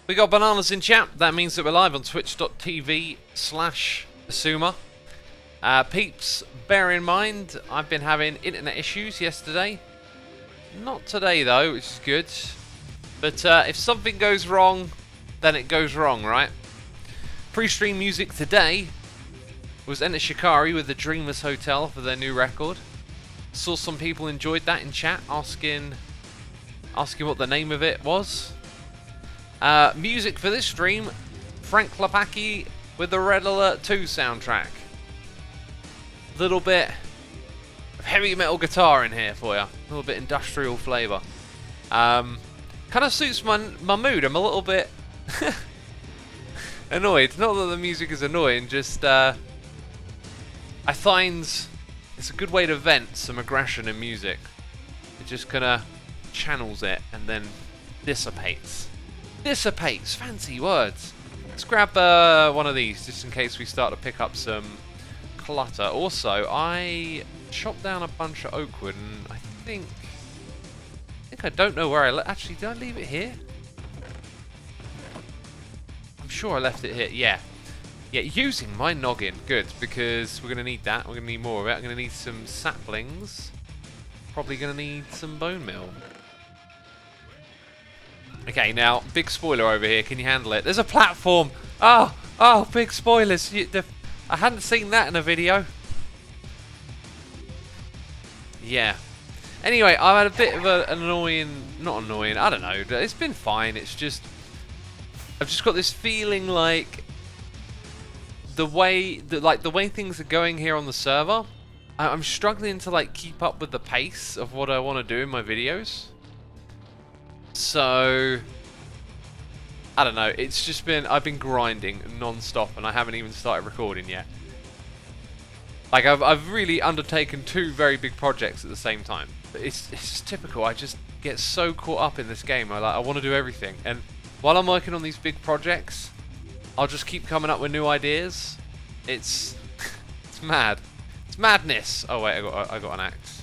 We got bananas in chat. That means that we're live on twitch.tv/Asuma. Peeps, bear in mind, I've been having internet issues yesterday. Not today though, which is good. But if something goes wrong, then it goes wrong, right? Pre-stream music today was Enter Shikari with the Dreamers Hotel for their new record. Saw some people enjoyed that in chat, asking what the name of it was. Music for this stream, Frank Klepacki with the Red Alert 2 soundtrack. Little bit of heavy metal guitar in here for you. A little bit industrial flavour. Kind of suits my mood. I'm a little bit annoyed. Not that the music is annoying, just I find it's a good way to vent some aggression in music. It just kind of channels it and then dissipates. Dissipates, fancy words. Let's grab one of these just in case we start to pick up some clutter. Also, I chopped down a bunch of oak wood and I think I don't know where I actually, did I leave it here? I'm sure I left it here. Yeah, using my noggin. Good, because we're going to need that. We're going to need more of it. I'm going to need some saplings. Probably going to need some bone meal. Okay, now, big spoiler over here. Can you handle it? There's a platform! Oh, big spoilers. I hadn't seen that in a video. Yeah. Anyway, I've had a bit of an annoying... Not annoying, I don't know. It's been fine. It's just... I've just got this feeling like... The way things are going here on the server, I'm struggling to keep up with the pace of what I want to do in my videos. So, I don't know, it's just been, I've been grinding non-stop and I haven't even started recording yet. I've really undertaken two very big projects at the same time. But it's just typical, I just get so caught up in this game, I want to do everything. And while I'm working on these big projects, I'll just keep coming up with new ideas. It's mad. It's madness. Oh wait, I got an axe.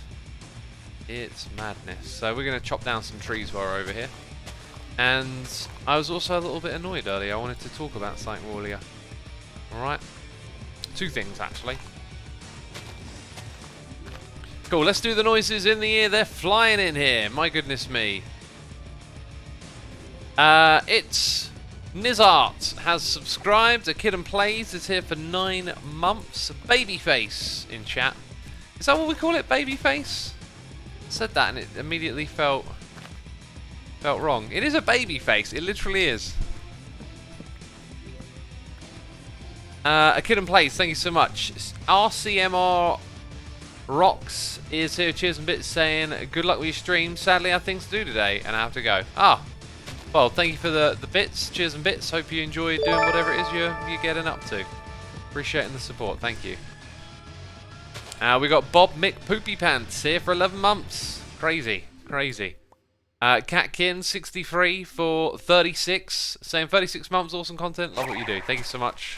It's madness. So we're going to chop down some trees while we're over here. And I was also a little bit annoyed earlier. I wanted to talk about something earlier. Alright. Two things, actually. Cool, let's do the noises in the air. They're flying in here. My goodness me. It's... Nizart has subscribed. A Kid and Plays is here for 9 months. Babyface in chat. Is that what we call it? Babyface? Said that and it immediately felt wrong. It is a baby face. It literally is. A Kid and Plays, thank you so much. RCMR Rocks is here. Cheers and bits saying good luck with your stream. Sadly, I have things to do today and I have to go. Well, thank you for the bits. Cheers and bits. Hope you enjoy doing whatever it is you're getting up to. Appreciating the support. Thank you. We got Bob Mick Poopy Pants here for 11 months. Crazy. Catkin63 for 36. Saying 36 months, awesome content. Love what you do. Thank you so much,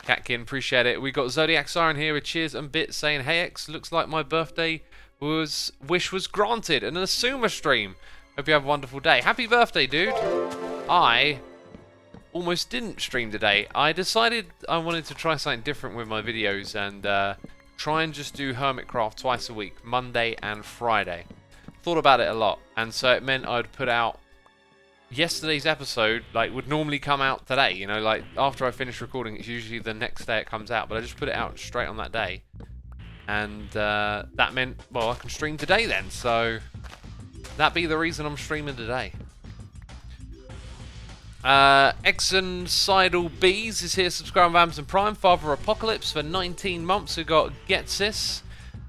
Catkin. Appreciate it. We got Zodiac Siren here with cheers and bits saying, hey X, looks like my birthday wish was granted. And an Asuma stream. Hope you have a wonderful day. Happy birthday, dude. I almost didn't stream today. I decided I wanted to try something different with my videos and try and just do Hermitcraft twice a week, Monday and Friday. Thought about it a lot, and so it meant I'd put out yesterday's episode, would normally come out today, after I finish recording, it's usually the next day it comes out, but I just put it out straight on that day. And that meant, well, I can stream today then, so that be the reason I'm streaming today. Exencidal Bees is here, subscribing with Amazon Prime. Father Apocalypse for 19 months. We've got Getsis,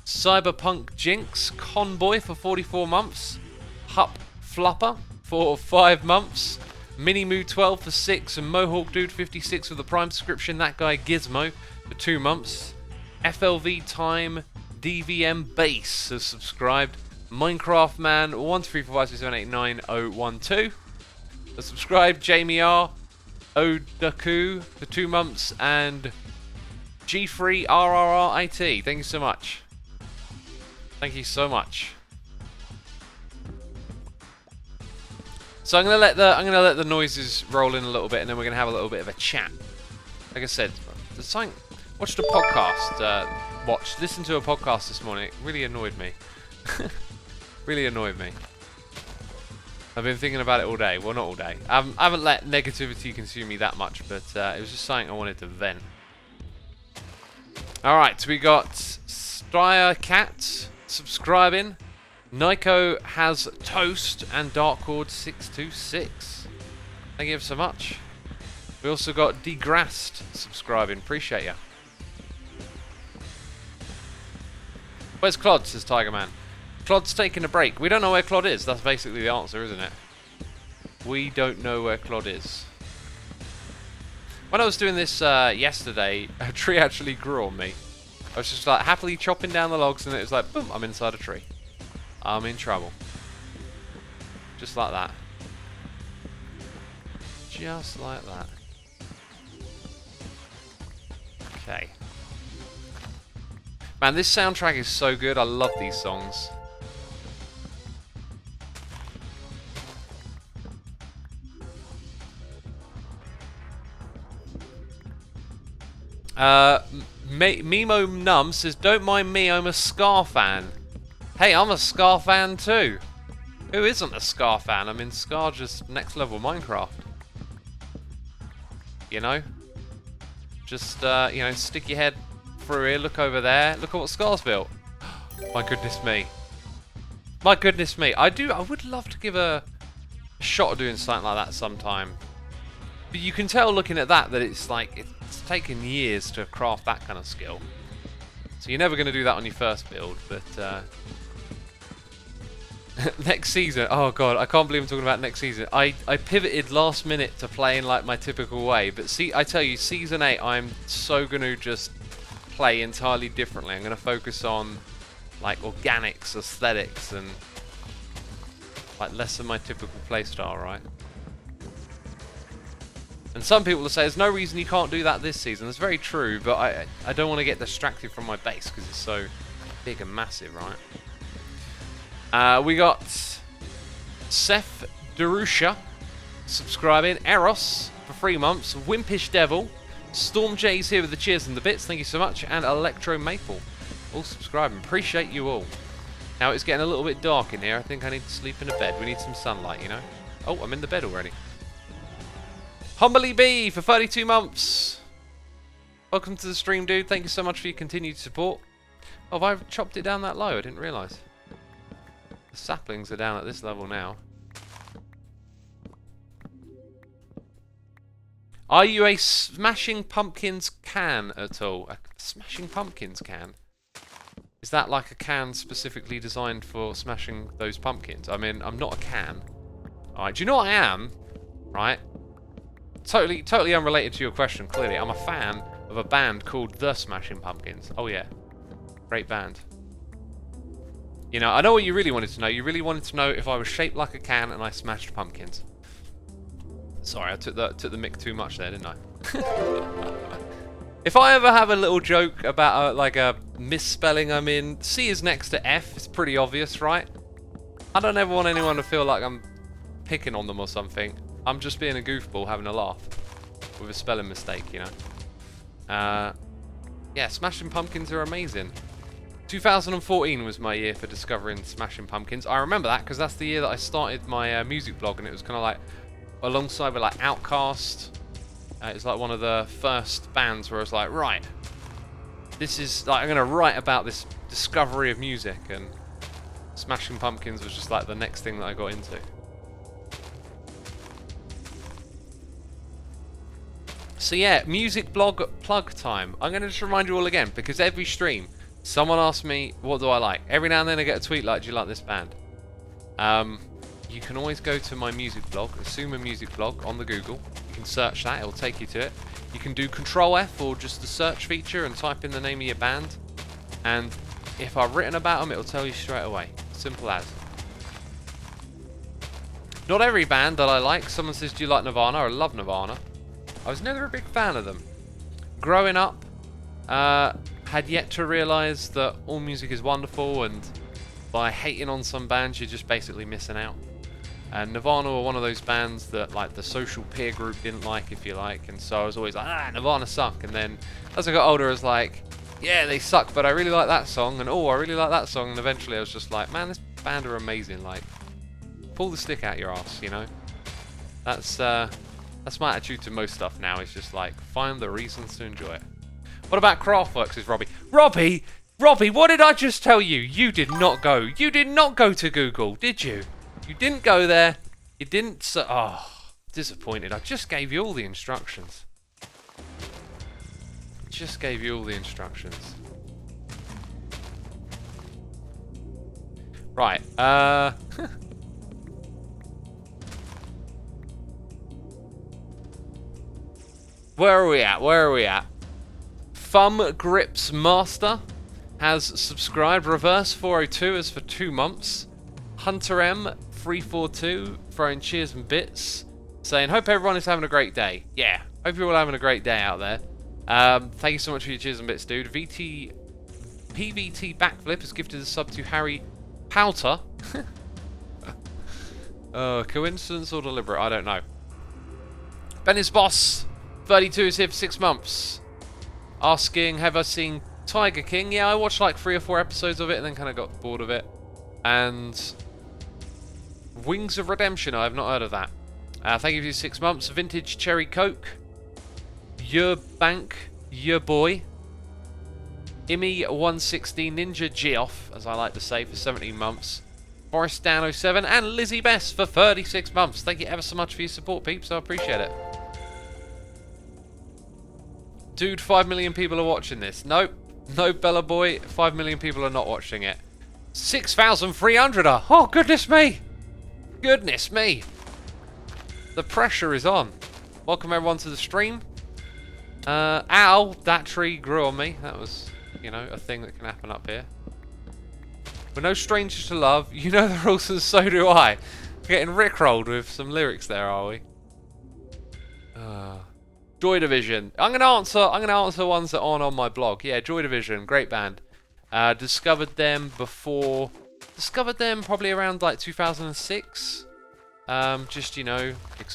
Cyberpunk Jinx, Conboy for 44 months, Hup Flupper for 5 months, Minimoo 12 for 6, and Mohawk Dude 56 with the Prime subscription. That guy Gizmo for 2 months. FLV Time DVM Base has subscribed. Minecraft Man 13456789012. Subscribe Jamie R, Odaku for 2 months, and G3RRRIT. Thank you so much. Thank you so much. So I'm gonna let the noises roll in a little bit, and then we're gonna have a little bit of a chat. Like I said, watched a podcast. Listened to a podcast this morning. It really annoyed me. Really annoyed me. I've been thinking about it all day. Well, not all day. I haven't let negativity consume me that much, but it was just something I wanted to vent. Alright, so we got Stryer Cat subscribing. Nico has Toast and Darkcord 626. Thank you so much. We also got Degrassed subscribing. Appreciate ya. Where's Clod, says Tiger Man. Clod's taking a break. We don't know where Clod is. That's basically the answer, isn't it? We don't know where Clod is. When I was doing this yesterday, a tree actually grew on me. I was just like happily chopping down the logs, and it was like, boom, I'm inside a tree. I'm in trouble. Just like that. Just like that. Okay. Man, this soundtrack is so good. I love these songs. Mimo Num says, don't mind me, I'm a Scar fan. Hey, I'm a Scar fan too. Who isn't a Scar fan? I mean, Scar just next level Minecraft. You know? Just, you know, stick your head through here, look over there, look at what Scar's built. My goodness me. My goodness me. I would love to give a shot of doing something like that sometime. But you can tell looking at that it's like, it's taken years to craft that kind of skill. So you're never going to do that on your first build, but next season, oh god, I can't believe I'm talking about next season. I pivoted last minute to play in like my typical way, but see, I tell you, season 8, I'm so going to just play entirely differently. I'm going to focus on like organics, aesthetics, and like less of my typical playstyle, right? And some people will say there's no reason you can't do that this season. That's very true, but I don't want to get distracted from my base because it's so big and massive, right? We got Seth Darusha subscribing, Eros for 3 months, Wimpish Devil, Storm J's here with the cheers and the bits, thank you so much, and Electro Maple, all subscribing. Appreciate you all. Now it's getting a little bit dark in here. I think I need to sleep in a bed. We need some sunlight, you know. Oh, I'm in the bed already. Humbly B for 32 months. Welcome to the stream, dude. Thank you so much for your continued support. Oh, have I chopped it down that low? I didn't realise. The saplings are down at this level now. Are you a Smashing Pumpkins can at all? A Smashing Pumpkins can? Is that like a can specifically designed for smashing those pumpkins? I mean, I'm not a can. Alright, do you know what I am? Right? Totally unrelated to your question, clearly. I'm a fan of a band called The Smashing Pumpkins. Oh yeah. Great band. You know, I know what you really wanted to know. You really wanted to know if I was shaped like a can and I smashed pumpkins. Sorry, I took the mic too much there, didn't I? If I ever have a little joke about like a misspelling, I mean, C is next to F. It's pretty obvious, right? I don't ever want anyone to feel like I'm picking on them or something. I'm just being a goofball, having a laugh with a spelling mistake, you know. Yeah, Smashing Pumpkins are amazing. 2014 was my year for discovering Smashing Pumpkins. I remember that because that's the year that I started my music blog, and it was kind of like alongside with like Outkast. It was like one of the first bands where I was like, right, this is like, I'm gonna write about this discovery of music, and Smashing Pumpkins was just like the next thing that I got into. So yeah, music blog plug time. I'm going to just remind you all again, because every stream, someone asks me, what do I like? Every now and then I get a tweet like, do you like this band? You can always go to my music blog, Assume Music Blog on the Google. You can search that, it'll take you to it. You can do Control F or just the search feature and type in the name of your band. And if I've written about them, it'll tell you straight away. Simple as. Not every band that I like. Someone says, do you like Nirvana? I love Nirvana. I was never a big fan of them. Growing up, had yet to realise that all music is wonderful, and by hating on some bands, you're just basically missing out. And Nirvana were one of those bands that like the social peer group didn't like, if you like, and so I was always like, Nirvana suck. And then as I got older, I was like, yeah, they suck, but I really like that song, and I really like that song. And eventually I was just like, man, this band are amazing. Like, pull the stick out your ass, you know? That's my attitude to most stuff now, is just like, find the reasons to enjoy it. What about Kraftwerk, says Robbie. Robbie, what did I just tell you? You did not go to Google, did you? You didn't go there. You didn't... Oh, disappointed. I just gave you all the instructions. Right, Where are we at? Thumb Grips Master has subscribed. Reverse 402 is for 2 months. Hunter M 342 throwing cheers and bits, saying hope everyone is having a great day. Yeah, hope you're all having a great day out there. Thank you so much for your cheers and bits, dude. PVT Backflip has gifted a sub to Harry Powter. Coincidence or deliberate? I don't know. Benny's Boss 32 is here for 6 months. Asking, have I seen Tiger King? Yeah, I watched like 3 or 4 episodes of it and then kind of got bored of it. And Wings of Redemption, I have not heard of that. Thank you for your 6 months. Vintage Cherry Coke. Your Bank, your boy. Immy160 Ninja Geoff, as I like to say, for 17 months. Forrest Dan 07 and Lizzie Best for 36 months. Thank you ever so much for your support, peeps. I appreciate it. Dude, 5 million people are watching this. Nope. No, Bella Boy. 5 million people are not watching it. 6,300 are. Oh, goodness me. Goodness me. The pressure is on. Welcome everyone to the stream. Ow, that tree grew on me. That was, you know, a thing that can happen up here. We're no strangers to love. You know the rules and so do I. We're getting rickrolled with some lyrics there, are we? Joy Division. I'm gonna answer ones that aren't on my blog. Yeah, Joy Division, great band. Discovered them probably around like 2006. Just, you know,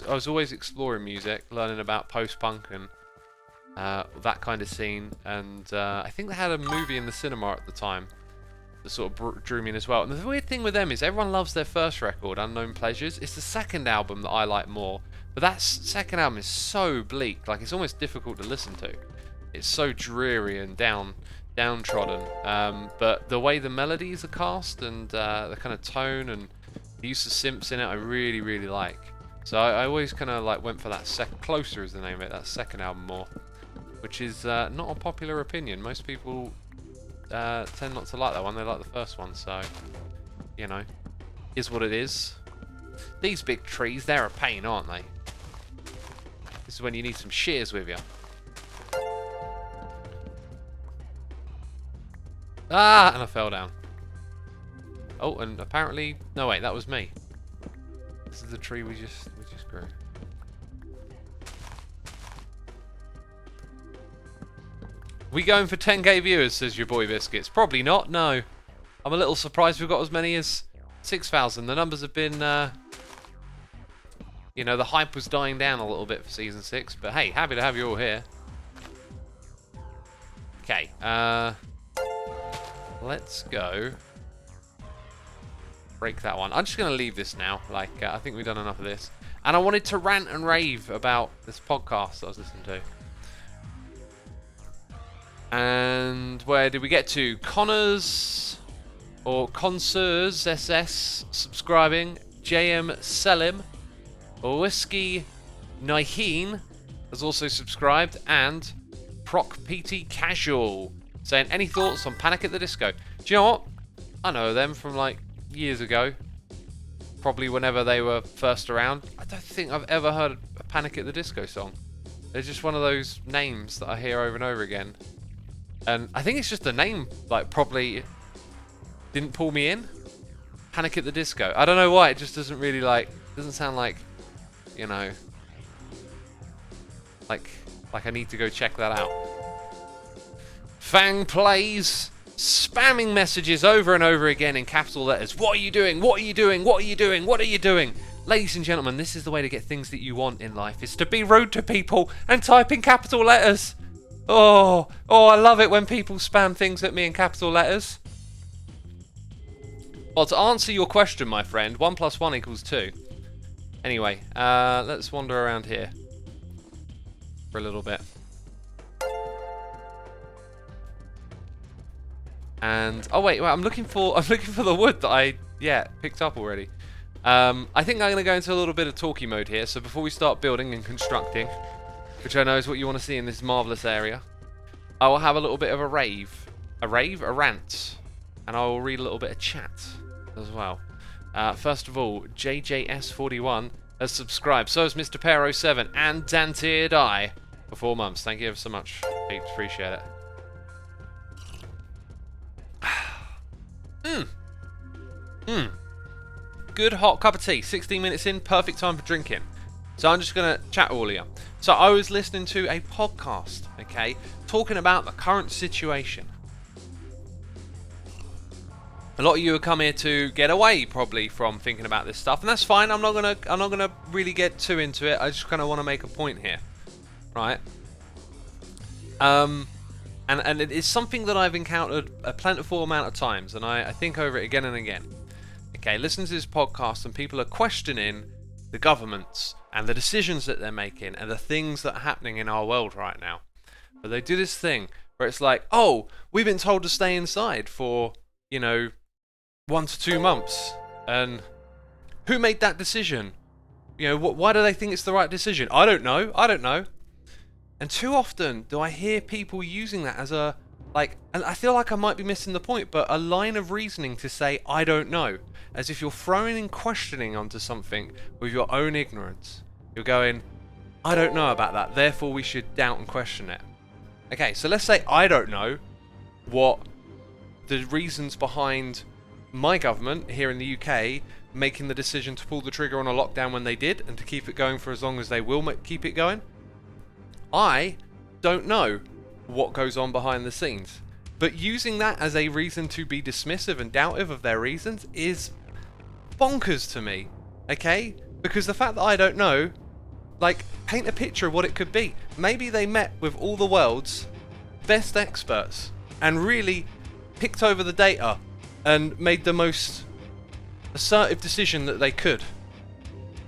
I was always exploring music, learning about post-punk and that kind of scene. And I think they had a movie in the cinema at the time that sort of drew me in as well. And the weird thing with them is everyone loves their first record, Unknown Pleasures. It's the second album that I like more. But that second album is so bleak, like it's almost difficult to listen to. It's so dreary and downtrodden. But the way the melodies are cast and the kind of tone and the use of synths in it, I really, really like. So I always kind of like went for that Closer is the name of it, that second album more, which is not a popular opinion. Most people tend not to like that one. They like the first one. So, you know, is what it is. These big trees, they're a pain, aren't they? This is when you need some shears with you. Ah, and I fell down. Oh, and apparently, no wait, that was me. This is the tree we just grew. We going for 10k viewers, says your boy Biscuits. Probably not, no. I'm a little surprised we've got as many as 6,000. The numbers have been, you know, the hype was dying down a little bit for Season 6. But hey, happy to have you all here. Okay, let's go. Break that one. I'm just going to leave this now. Like, I think we've done enough of this. And I wanted to rant and rave about this podcast that I was listening to. And where did we get to? Connors, or Consurs SS, subscribing. JM Selim, or Whiskey Niheen has also subscribed. And Proc PT Casual, saying, any thoughts on Panic at the Disco? Do you know what? I know them from like years ago. Probably whenever they were first around. I don't think I've ever heard a Panic at the Disco song. They're just one of those names that I hear over and over again. And I think it's just the name, like, probably didn't pull me in. Panic at the Disco. I don't know why, it just doesn't really, like, doesn't sound like, you know, like I need to go check that out. Fang Plays, spamming messages over and over again in capital letters. What are you doing? What are you doing? What are you doing? What are you doing? Ladies and gentlemen, this is the way to get things that you want in life, is to be rude to people and type in capital letters. Oh, I love it when people spam things at me in capital letters. Well, to answer your question, my friend, 1 + 1 = 2. Anyway, let's wander around here for a little bit. And oh wait, I'm looking for the wood that I picked up already. I think I'm going to go into a little bit of talkie mode here. So before we start building and constructing, which I know is what you want to see in this marvelous area, I will have a little bit of a rant, and I will read a little bit of chat as well. First of all, JJS41 has subscribed. So has Mr. Pear07 and Danteard Eye for 4 months. Thank you ever so much. I appreciate it. Good hot cup of tea. 16 minutes in, perfect time for drinking. So I'm just going to chat all of you. So I was listening to a podcast, okay, talking about the current situation. A lot of you have come here to get away probably from thinking about this stuff, and that's fine. I'm not gonna really get too into it. I just kind of want to make a point here, right? And it is something that I've encountered a plentiful amount of times, and I think over it again and again. Okay, listen to this podcast, and people are questioning the governments and the decisions that they're making and the things that are happening in our world right now. But they do this thing where it's like, oh, we've been told to stay inside for, 1 to 2 months, and who made that decision? Why do they think it's the right decision? I don't know. And too often do I hear people using that as and I feel like I might be missing the point, but a line of reasoning to say I don't know, as if you're throwing in questioning onto something with your own ignorance. You're going, I don't know about that, therefore we should doubt and question it. Okay, so let's say I don't know what the reasons behind my government here in the UK making the decision to pull the trigger on a lockdown when they did, and to keep it going for as long as they will keep it going. I don't know what goes on behind the scenes, but using that as a reason to be dismissive and doubtive of their reasons is bonkers to me, okay? Because the fact that I don't know, paint a picture of what it could be. Maybe they met with all the world's best experts and really picked over the data and made the most assertive decision that they could.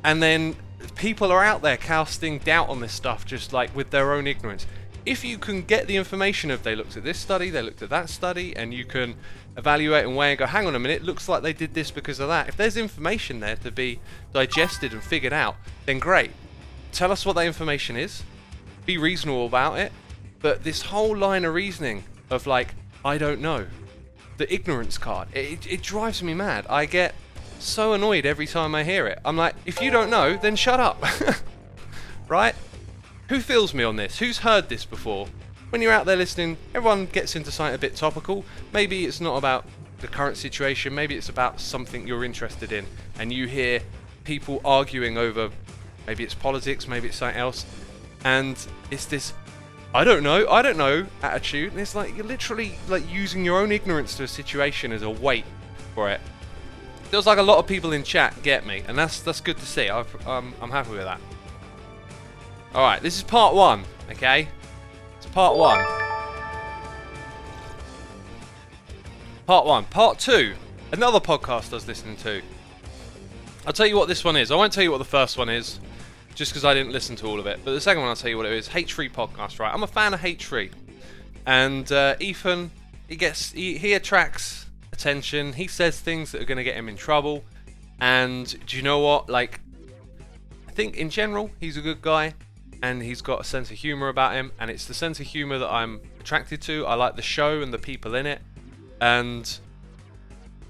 And then people are out there casting doubt on this stuff just with their own ignorance. If you can get the information of they looked at this study, they looked at that study, and you can evaluate and weigh and go, hang on a minute, looks like they did this because of that. If there's information there to be digested and figured out, then great. Tell us what that information is. Be reasonable about it. But this whole line of reasoning of I don't know. The ignorance card, it drives me mad. I get so annoyed every time I hear it. I'm like, if you don't know, then shut up. Right? Who feels me on this? Who's heard this before? When you're out there listening, everyone gets into something a bit topical. Maybe it's not about the current situation, maybe it's about something you're interested in, and you hear people arguing over, maybe it's politics, maybe it's something else, and it's this I don't know attitude, and it's you're literally using your own ignorance to a situation as a weight for it. Feels like a lot of people in chat get me, and that's good to see. I'm happy with that. Alright, this is part 1, okay? It's part 1. Part 1. Part 2, another podcast I was listening to. I'll tell you what this one is. I won't tell you what the first one is, just because I didn't listen to all of it. But the second one, I'll tell you what it is. H3 podcast, right? I'm a fan of H3. And Ethan, he attracts attention. He says things that are going to get him in trouble. And do you know what? I think in general, he's a good guy. And he's got a sense of humour about him. And it's the sense of humour that I'm attracted to. I like the show and the people in it. And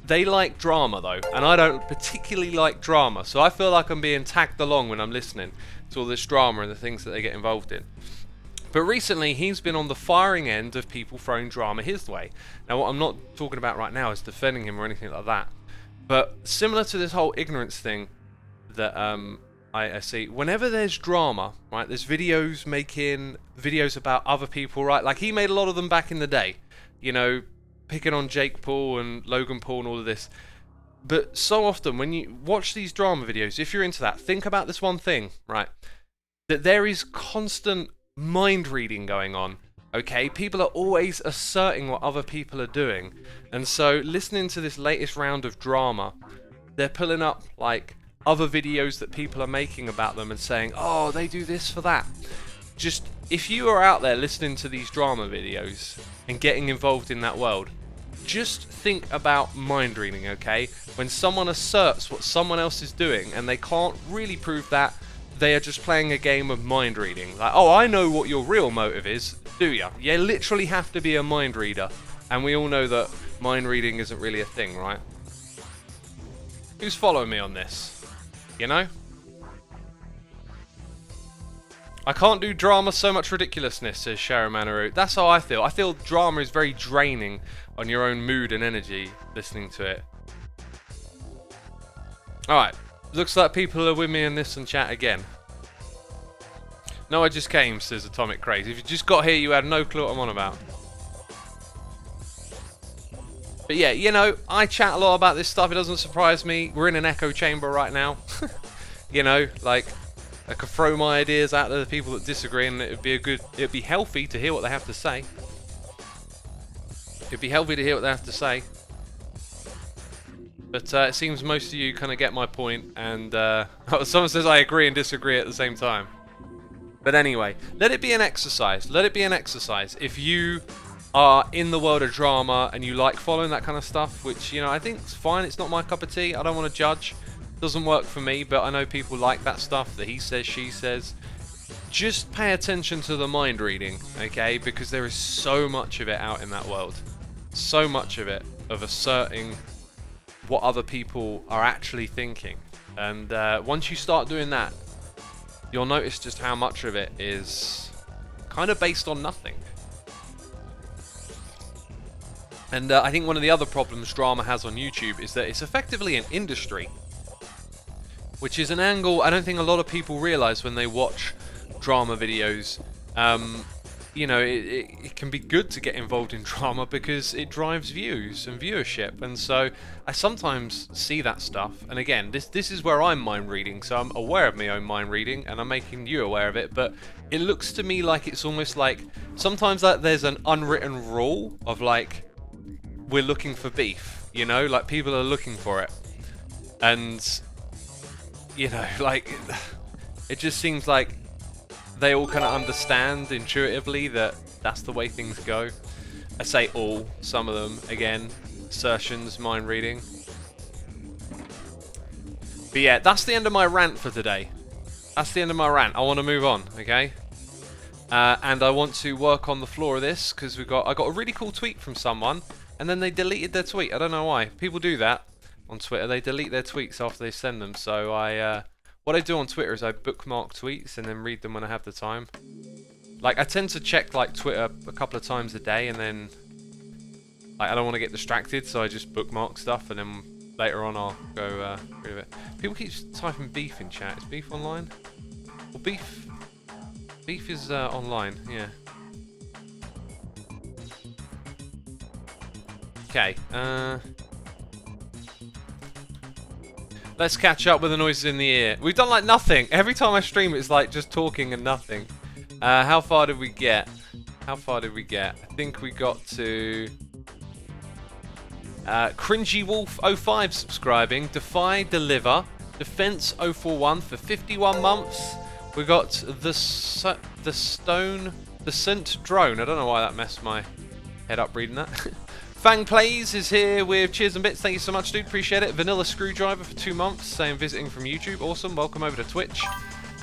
they like drama though, and I don't particularly like drama, so I feel like I'm being tagged along when I'm listening to all this drama and the things that they get involved in. But recently he's been on the firing end of people throwing drama his way. Now what I'm not talking about right now is defending him or anything like that, but similar to this whole ignorance thing that I see, whenever there's drama, right, there's making videos about other people, right, he made a lot of them back in the day, picking on Jake Paul and Logan Paul and all of this. But so often when you watch these drama videos, if you're into that, think about this one thing, right? That there is constant mind reading going on. Okay, people are always asserting what other people are doing. And so listening to this latest round of drama, they're pulling up like other videos that people are making about them and saying, oh, they do this for that. Just, if you are out there listening to these drama videos and getting involved in that world, just think about mind reading, okay? When someone asserts what someone else is doing and they can't really prove that, they are just playing a game of mind reading. Like, oh, I know what your real motive is, do ya? You literally have to be a mind reader. And we all know that mind reading isn't really a thing, right? Who's following me on this? You know? I can't do drama, so much ridiculousness, says Sharon Manaru. That's how I feel. I feel drama is very draining on your own mood and energy listening to it. Alright. Looks like people are with me in this and chat again. No, I just came, says Atomic Craze. If you just got here, you had no clue what I'm on about. But yeah, you know, I chat a lot about this stuff. It doesn't surprise me. We're in an echo chamber right now. You know, like, I could throw my ideas out to the people that disagree, and it'd be healthy to hear what they have to say. It'd be healthy to hear what they have to say. But it seems most of you kind of get my point, and someone says I agree and disagree at the same time. But anyway, let it be an exercise. Let it be an exercise. If you are in the world of drama and you like following that kind of stuff, which, you know, I think it's fine. It's not my cup of tea. I don't want to judge. Doesn't work for me, but I know people like that stuff, that he says, she says. Just pay attention to the mind reading, okay? Because there is so much of it out in that world. So much of it, of asserting what other people are actually thinking. And once you start doing that, you'll notice just how much of it is kind of based on nothing. And I think one of the other problems drama has on YouTube is that it's effectively an industry, which is an angle I don't think a lot of people realise when they watch drama videos. You know, it can be good to get involved in drama because it drives views and viewership, and so I sometimes see that stuff. And again, this is where I'm mind reading, so I'm aware of my own mind reading, and I'm making you aware of it. But it looks to me like it's almost like sometimes like there's an unwritten rule of like we're looking for beef, you know, like people are looking for it, and you know, like it just seems like they all kind of understand intuitively that that's the way things go. I say all, some of them, again, assertions, mind reading. But yeah, that's the end of my rant for today. That's the end of my rant. I want to move on, okay? And I want to work on the floor of this because I got a really cool tweet from someone, and then they deleted their tweet. I don't know why. People do that on Twitter. They delete their tweets after they send them. So what I do on Twitter is I bookmark tweets and then read them when I have the time. Like, I tend to check like Twitter a couple of times a day, and then like, I don't want to get distracted, so I just bookmark stuff, and then later on I'll go read it. People keep typing beef in chat. Is beef online? Well, beef is online. Yeah. Okay. Let's catch up with the noises in the ear. We've done like nothing. Every time I stream, it's like just talking and nothing. How far did we get? How far did we get? I think we got to Cringy Wolf 05 subscribing. Defy Deliver. Defense 041 for 51 months. We got the Stone Descent Drone. I don't know why that messed my head up reading that. Fang Plays is here with cheers and bits. Thank you so much, dude. Appreciate it. Vanilla Screwdriver for 2 months, saying visiting from YouTube. Awesome. Welcome over to Twitch.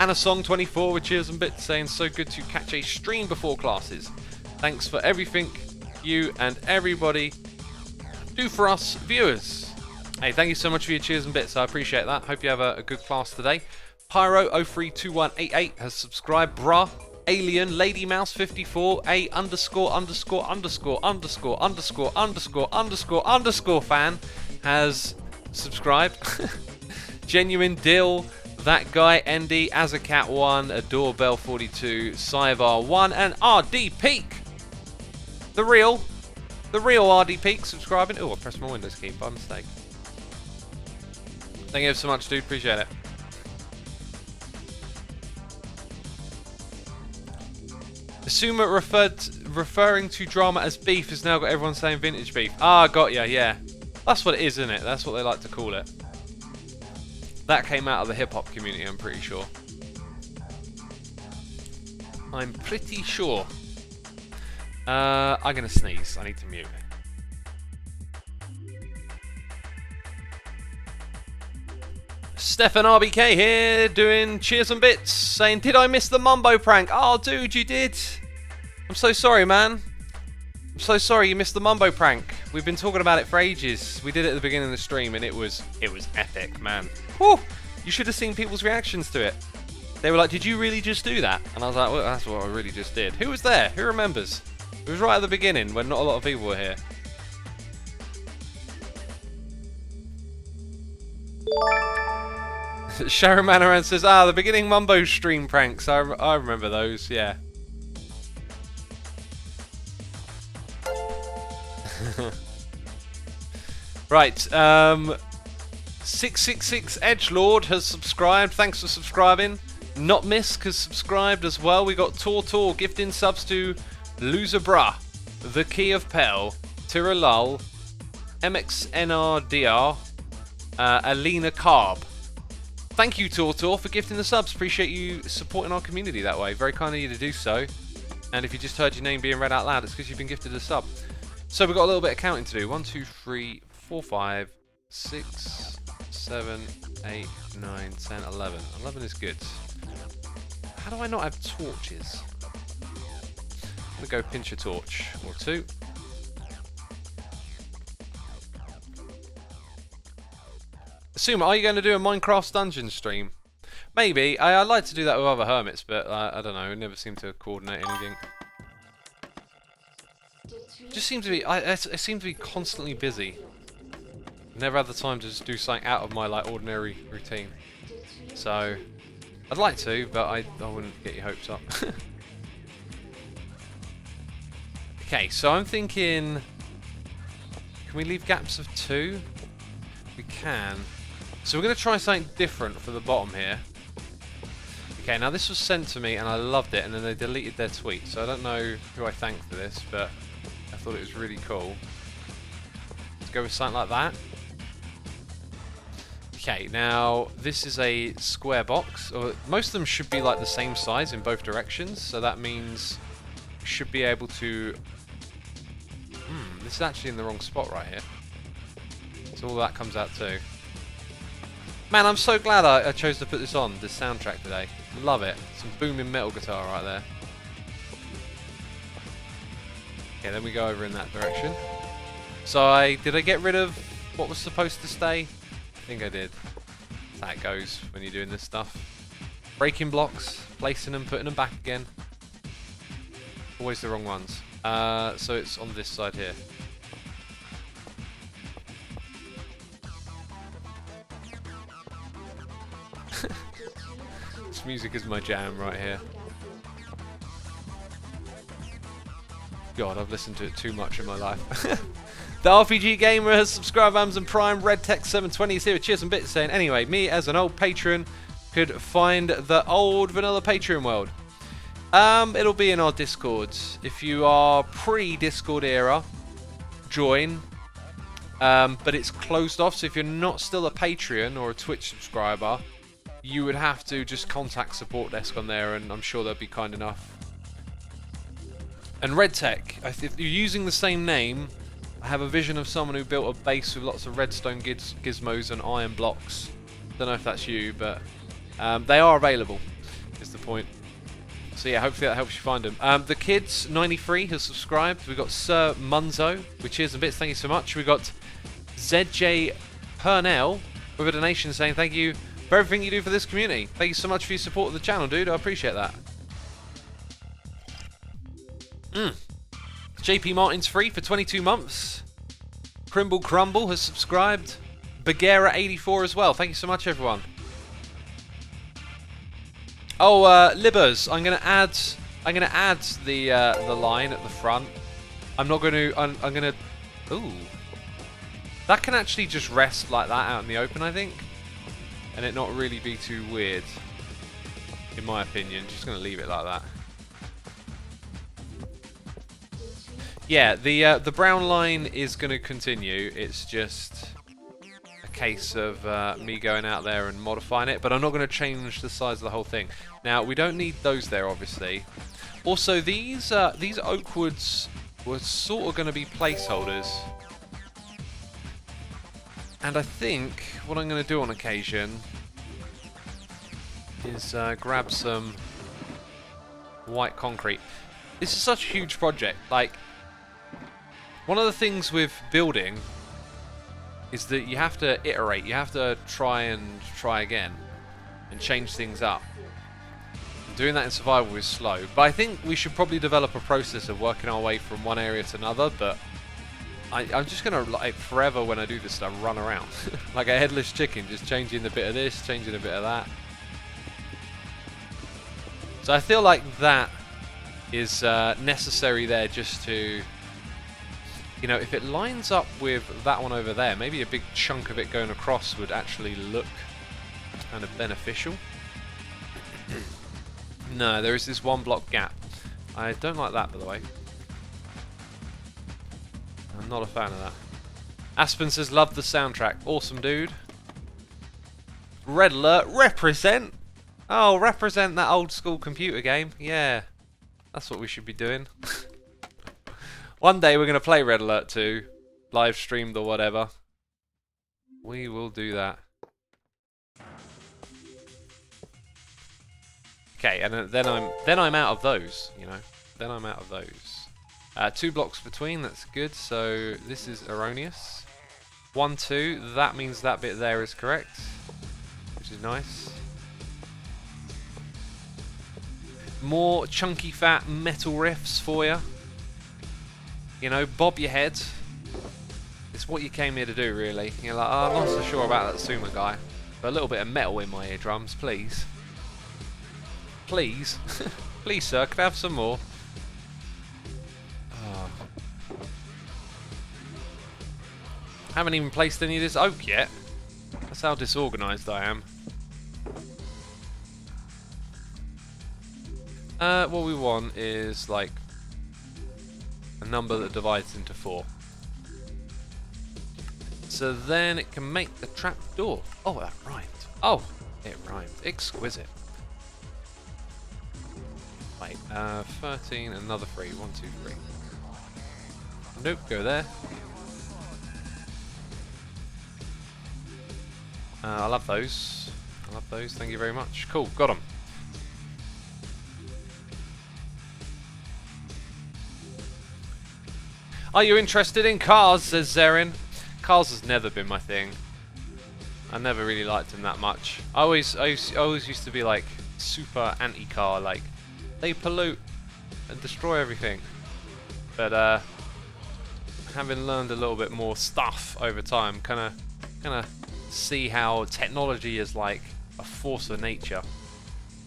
Anna Song 24 with cheers and bits, saying so good to catch a stream before classes. Thanks for everything you and everybody do for us viewers. Hey, thank you so much for your cheers and bits. I appreciate that. Hope you have a good class today. Pyro032188 has subscribed. Bruh. Alien Lady Mouse 54 A __________ fan has subscribed. Genuine Dill, That Guy Andy, Azacat 1, Doorbell 42, Cyvar 1, and RD Peak. The real RD Peak subscribing. Oh, I pressed my Windows key by mistake. Thank you so much, dude. Appreciate it. Assumer referring to drama as beef has now got everyone saying vintage beef. Ah, got ya, yeah. That's what it is, isn't it? That's what they like to call it. That came out of the hip-hop community, I'm pretty sure. I'm pretty sure. I'm gonna sneeze. I need to mute. Stefan RBK here, doing cheers and bits, saying, did I miss the Mumbo prank? Oh, dude, you did. I'm so sorry, man. I'm so sorry you missed the Mumbo prank. We've been talking about it for ages. We did it at the beginning of the stream, and it was epic, man. Whew. You should have seen people's reactions to it. They were like, did you really just do that? And I was like, well, that's what I really just did. Who was there? Who remembers? It was right at the beginning when not a lot of people were here. Sharon Manaran says, the beginning Mumbo stream pranks. I remember those, yeah. Right, 666 Edgelord has subscribed. Thanks for subscribing. Not Misk has subscribed as well. We got Tor gifting subs to Loserbra, The Key of Pell, Tiralul, MXNRDR, Alina Carb. Thank you, Tor, for gifting the subs. Appreciate you supporting our community that way. Very kind of you to do so. And if you just heard your name being read out loud, it's because you've been gifted a sub. So we've got a little bit of counting to do. 1, 2, 3, 4, 5, 6, 7, 8, 9, 10, 11. 11 is good. How do I not have torches? I'm going to go pinch a torch or two. Assume, are you going to do a Minecraft dungeon stream? Maybe. I'd like to do that with other hermits, but I don't know. We never seem to coordinate anything. Just seems to be. I seem to be constantly busy. Never had the time to just do something out of my ordinary routine. So I'd like to, but I wouldn't get your hopes up. Okay, so I'm thinking. Can we leave gaps of 2? We can. So we're going to try something different for the bottom here. Okay, now this was sent to me and I loved it, and then they deleted their tweet. So I don't know who I thank for this, but I thought it was really cool. Let's go with something like that. Okay, now this is a square box. Or most of them should be like the same size in both directions. So that means we should be able to... this is actually in the wrong spot right here. So all that comes out too. Man, I'm so glad I chose to put this on, this soundtrack today. Love it. Some booming metal guitar right there. Okay, then we go over in that direction. So did I get rid of what was supposed to stay? I think I did. That's how it goes when you're doing this stuff. Breaking blocks, placing them, putting them back again. Always the wrong ones. So it's on this side here. This music is my jam right here. God, I've listened to it too much in my life. The RPG Gamer has subscribed, Amazon Prime. RedTech720 is here with cheers and bits saying, anyway, me as an old patron could find the old vanilla Patreon world. It'll be in our Discord. If you are pre-Discord era, join. But it's closed off, so if you're not still a Patreon or a Twitch subscriber, you would have to just contact support desk on there, and I'm sure they'll be kind enough. And RedTech, if you're using the same name, I have a vision of someone who built a base with lots of redstone gizmos and iron blocks. Don't know if that's you, but they are available, is the point. So yeah, hopefully that helps you find them. The Kids 93 has subscribed. We've got Sir Munzo with cheers and bits, thank you so much. We've got ZJ Purnell with a donation saying thank you for everything you do for this community. Thank you so much for your support of the channel, dude. I appreciate that. JP Martin's free for 22 months. Crimble Crumble has subscribed. Bagheera 84 as well. Thank you so much, everyone. Oh, Libbers, I'm gonna add the line at the front. I'm not going to. I'm gonna. Ooh, that can actually just rest like that out in the open, I think. and it not really be too weird, in my opinion. Just going to leave it like that. Yeah, the brown line is going to continue. It's just a case of me going out there and modifying it, but I'm not going to change the size of the whole thing. Now, we don't need those there, obviously. Also, these oak woods were sort of going to be placeholders. And I think what I'm going to do on occasion is grab some white concrete. This is such a huge project. Like, one of the things with building is that you have to iterate. You have to try again and change things up. And doing that in survival is slow. But I think we should probably develop a process of working our way from one area to another. But I'm just going to, like, forever when I do this stuff, run around. Like a headless chicken, just changing a bit of this, changing a bit of that. So I feel like that is necessary there just to... You know, if it lines up with that one over there, maybe a big chunk of it going across would actually look kind of beneficial. No, there is this one block gap. I don't like that, by the way. I'm not a fan of that. Aspen says, love the soundtrack. Awesome, dude. Red Alert, represent! Oh, represent that old school computer game. Yeah, that's what we should be doing. One day we're going to play Red Alert 2, live streamed or whatever. We will do that. Okay, and then I'm out of those, you know. Then I'm out of those. 2 blocks between, that's good. So this is erroneous. 1, 2, that means that bit there is correct, which is nice. More chunky fat metal riffs for you. You know, bob your head. It's what you came here to do, really. You're like, oh, I'm not so sure about that Sumo guy. But a little bit of metal in my eardrums, please. Please. Please, sir, can I have some more? Oh. Haven't even placed any of this oak yet. That's how disorganised I am. What we want is, like, a number that divides into 4. So then it can make the trap door. Oh, that rhymed. Oh, it rhymed. Exquisite. Wait, 13, another 3. 1, 2, 3. Nope, go there. I love those. I love those. Thank you very much. Cool, got them. Are you interested in cars, says Zerin. Cars has never been my thing. I never really liked them that much. I always used to be like super anti-car, like they pollute and destroy everything. But having learned a little bit more stuff over time, kind of see how technology is like a force of nature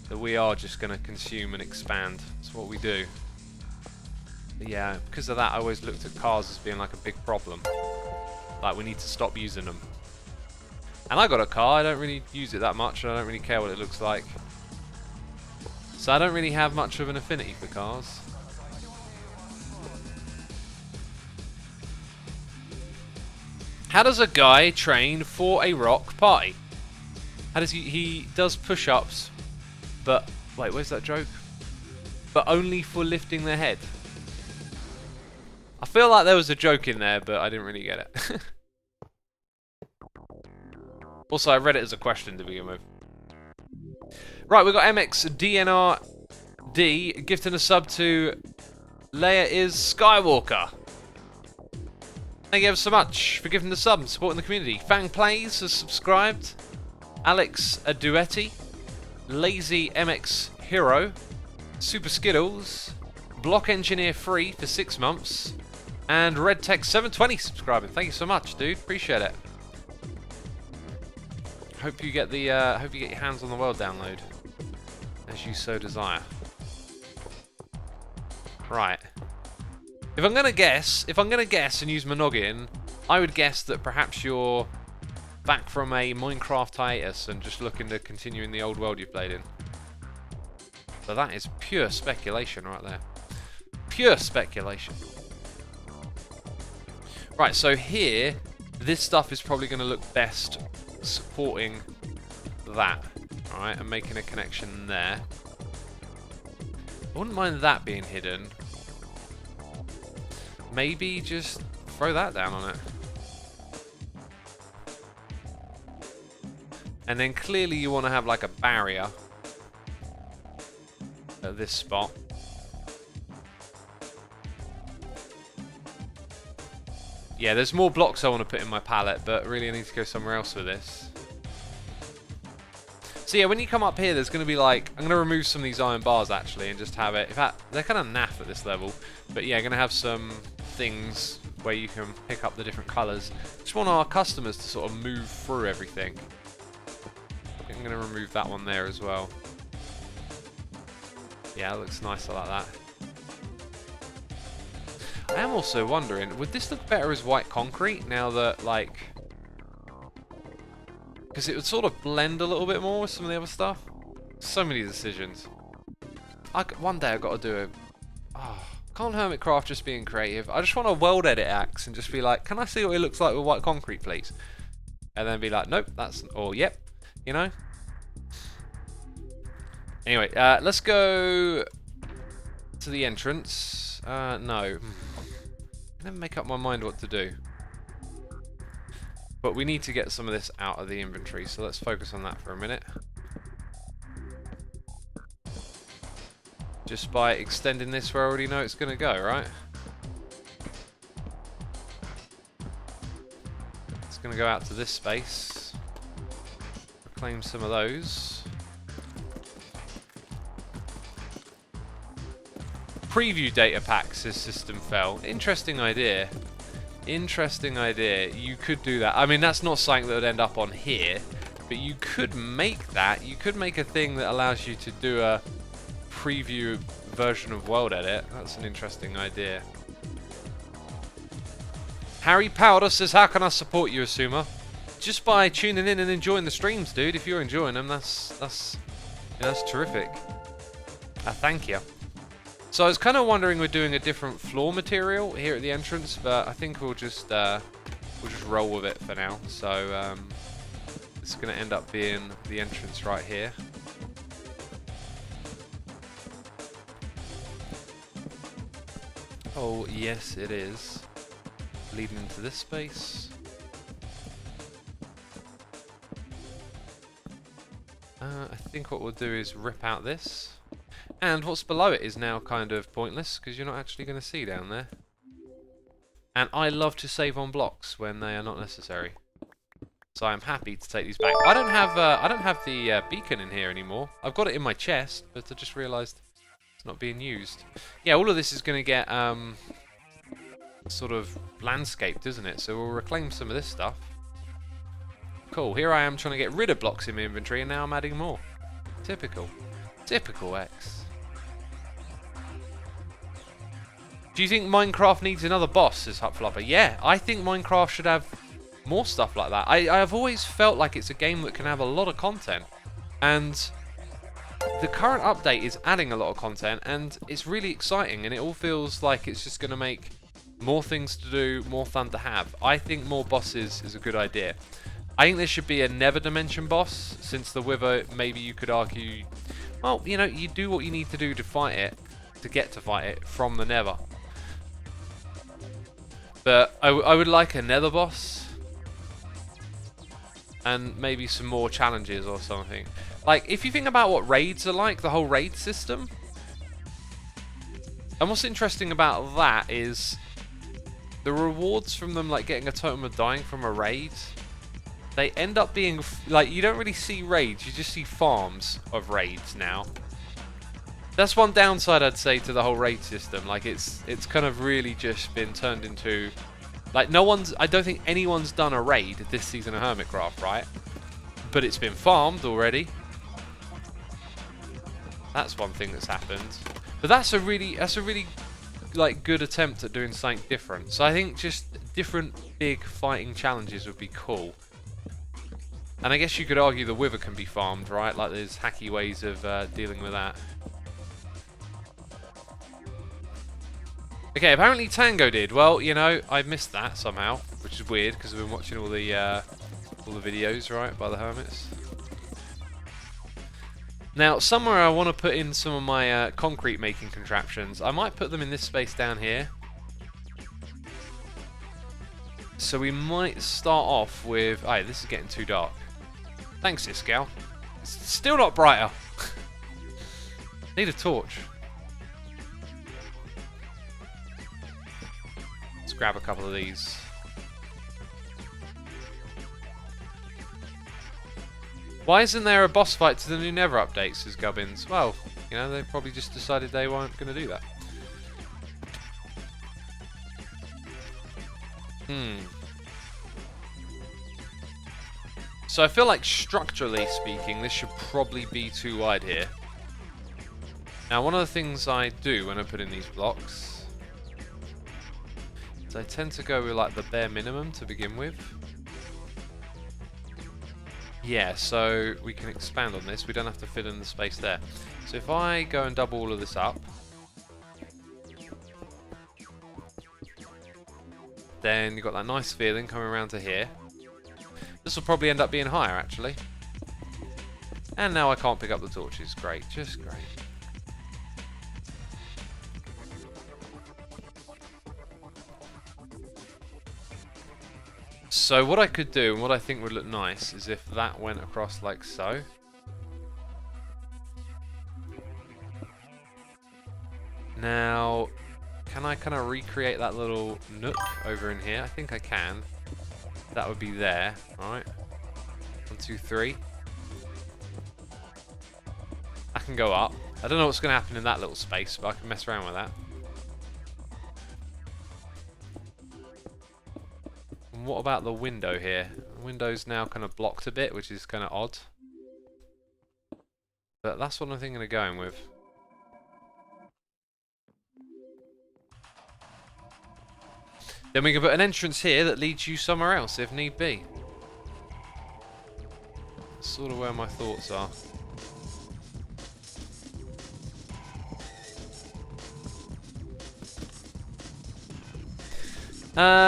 that we are just going to consume and expand. That's what we do. Yeah, because of that I always looked at cars as being like a big problem. Like, we need to stop using them. And I got a car, I don't really use it that much, and I don't really care what it looks like. So I don't really have much of an affinity for cars. How does a guy train for a rock party? How does he does push-ups, but... Wait, where's that joke? But only for lifting their head. I feel like there was a joke in there, but I didn't really get it. Also, I read it as a question to begin with. Right, we've got MXDNRD gifting a sub to Leia is Skywalker. Thank you ever so much for giving the sub and supporting the community. Fang Plays has subscribed. Alex Aduetti. Lazy MX Hero. Super Skittles. Block Engineer Free for 6 months. And RedTech720 subscribing. Thank you so much, dude. Appreciate it. Hope you get the hope you get your hands on the world download, as you so desire. Right. If I'm gonna guess and use my noggin, I would guess that perhaps you're back from a Minecraft hiatus and just looking to continue in the old world you played in. So that is pure speculation right there. Pure speculation. Right, so here, this stuff is probably going to look best supporting that. Alright, and making a connection there. I wouldn't mind that being hidden. Maybe just throw that down on it. And then clearly you want to have like a barrier at this spot. Yeah, there's more blocks I want to put in my palette, but really I need to go somewhere else with this. So yeah, when you come up here, there's going to be like... I'm going to remove some of these iron bars, actually, and just have it... In fact, they're kind of naff at this level. But yeah, I'm going to have some things where you can pick up the different colours. Just want our customers to sort of move through everything. I think I'm going to remove that one there as well. Yeah, it looks nice. I like that. I am also wondering, would this look better as white concrete now that, like... Because it would sort of blend a little bit more with some of the other stuff. So many decisions. One day I've got to do a... Oh, can't Hermitcraft just being creative? I just want a world edit axe and just be like, can I see what it looks like with white concrete, please? And then be like, nope, that's... Or, yep, you know? Anyway, let's go to the entrance. No. I never make up my mind what to do. But we need to get some of this out of the inventory, so let's focus on that for a minute. Just by extending this where I already know it's going to go, right? It's going to go out to this space. Reclaim some of those. Preview data packs, this system fell. Interesting idea. Interesting idea. You could do that. I mean, that's not something that would end up on here, but you could make that. You could make a thing that allows you to do a preview version of World Edit. That's an interesting idea. Harry Powder says, how can I support you, Asuma? Just by tuning in and enjoying the streams, dude. If you're enjoying them, that's terrific. Thank you. So I was kind of wondering we're doing a different floor material here at the entrance, but I think we'll just roll with it for now. So it's going to end up being the entrance right here. Oh yes, it is. Leading into this space. I think what we'll do is rip out this. And what's below it is now kind of pointless, because you're not actually going to see down there. And I love to save on blocks when they are not necessary. So I'm happy to take these back. I don't have the beacon in here anymore. I've got it in my chest, but I just realised it's not being used. Yeah, all of this is going to get sort of landscaped, isn't it? So we'll reclaim some of this stuff. Cool. Here I am trying to get rid of blocks in my inventory, and now I'm adding more. Typical. Typical X. Do you think Minecraft needs another boss, says Hupflopper? Yeah, I think Minecraft should have more stuff like that. I've always felt like it's a game that can have a lot of content. And the current update is adding a lot of content, and it's really exciting, and it all feels like it's just going to make more things to do, more fun to have. I think more bosses is a good idea. I think there should be a Nether Dimension boss, since the Wither, maybe you could argue, well, you know, you do what you need to do to fight it, to get to fight it from the Nether. But I would like a Nether boss, and maybe some more challenges or something. Like, if you think about what raids are like, the whole raid system, and what's interesting about that is the rewards from them, like getting a totem of dying from a raid, they end up being, like, you don't really see raids, you just see farms of raids now. That's one downside, I'd say, to the whole raid system. Like, it's kind of really just been turned into, like, I don't think anyone's done a raid this season of Hermitcraft, right? But it's been farmed already. That's one thing that's happened. But that's a really like good attempt at doing something different. So I think just different big fighting challenges would be cool. And I guess you could argue the wither can be farmed, right? Like there's hacky ways of dealing with that. Okay, apparently Tango did. Well, you know, I missed that somehow, which is weird because I've been watching all the videos, right, by the hermits. Now, somewhere I want to put in some of my concrete making contraptions. I might put them in this space down here. So we might start off with... Oh, this is getting too dark. Thanks, Iskal. It's still not brighter. Need a torch. Let's grab a couple of these. Why isn't there a boss fight to the new Nether updates, says Gubbins? Well, you know, they probably just decided they weren't going to do that. So I feel like structurally speaking, this should probably be too wide here. Now, one of the things I do when I put in these blocks is I tend to go with like the bare minimum to begin with. Yeah, so we can expand on this. We don't have to fill in the space there. So if I go and double all of this up, then you've got that nice feeling coming around to here. This will probably end up being higher, actually. And now I can't pick up the torches. Great, just great. So what I could do, and what I think would look nice, is if that went across like so. Now, can I kind of recreate that little nook over in here? I think I can. That would be there, alright. 1, 2, 3. I can go up. I don't know what's going to happen in that little space, but I can mess around with that. And what about the window here? The window's now kind of blocked a bit, which is kind of odd. But that's what I'm thinking of going with. Then we can put an entrance here that leads you somewhere else if need be. That's sort of where my thoughts are.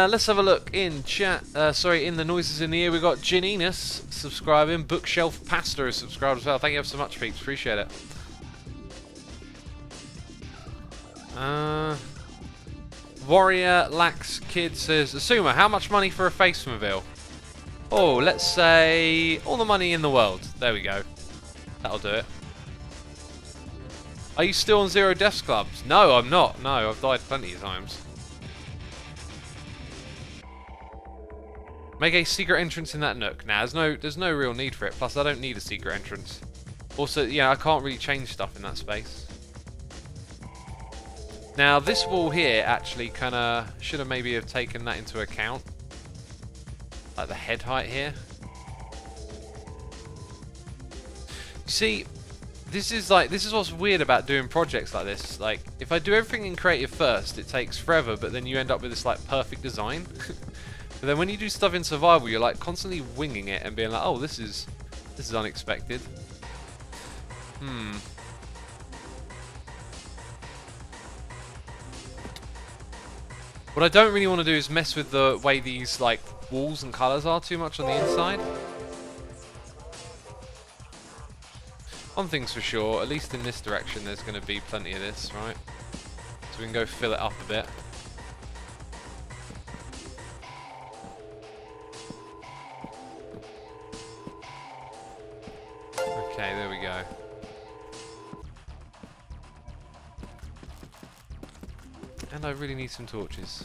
Let's have a look in chat. Sorry, in the noises in the ear, we got Janinas subscribing. Bookshelf Pasta is subscribed as well. Thank you ever so much, peeps. Appreciate it. Warrior Lax Kid says, Asuma, how much money for a face reveal? Oh, let's say all the money in the world. There we go. That'll do it. Are you still on Zero Deaths Clubs? No, I'm not. No, I've died plenty of times. Make a secret entrance in that nook. Now, there's no real need for it. Plus, I don't need a secret entrance. Also, yeah, I can't really change stuff in that space. Now, this wall here actually kind of should have maybe have taken that into account. Like the head height here. You see, this is what's weird about doing projects like this. Like, if I do everything in creative first, it takes forever, but then you end up with this like perfect design. But then when you do stuff in survival, you're like constantly winging it and being like, oh, this is unexpected. What I don't really want to do is mess with the way these like walls and colours are too much on the inside. One thing's for sure, at least in this direction, there's going to be plenty of this, right? So we can go fill it up a bit. Okay, there we go. And I really need some torches.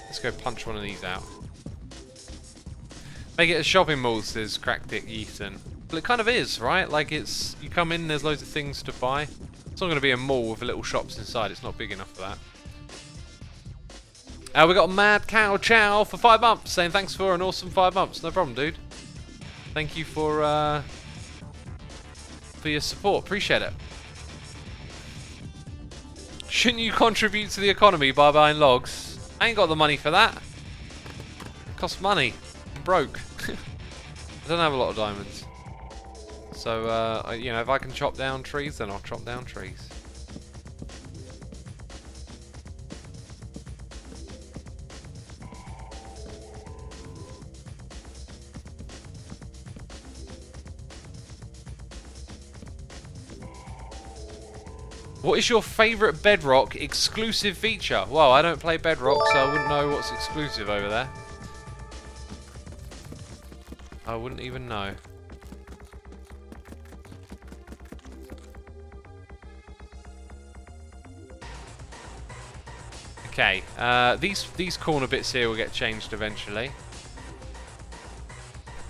Let's go punch one of these out. Make it a shopping mall, says Crackdick Ethan. Well, it kind of is, right? Like, it's... You come in, there's loads of things to buy. It's not going to be a mall with little shops inside. It's not big enough for that. We got Mad Cow Chow for 5 months, saying thanks for an awesome 5 months. No problem, dude. Thank you for your support. Appreciate it. Shouldn't you contribute to the economy by buying logs? I ain't got the money for that. Costs money. I'm broke. I don't have a lot of diamonds. So, you know, if I can chop down trees, then I'll chop down trees. What is your favourite Bedrock exclusive feature? Well, I don't play Bedrock, so I wouldn't know what's exclusive over there. I wouldn't even know. Okay, these corner bits here will get changed eventually.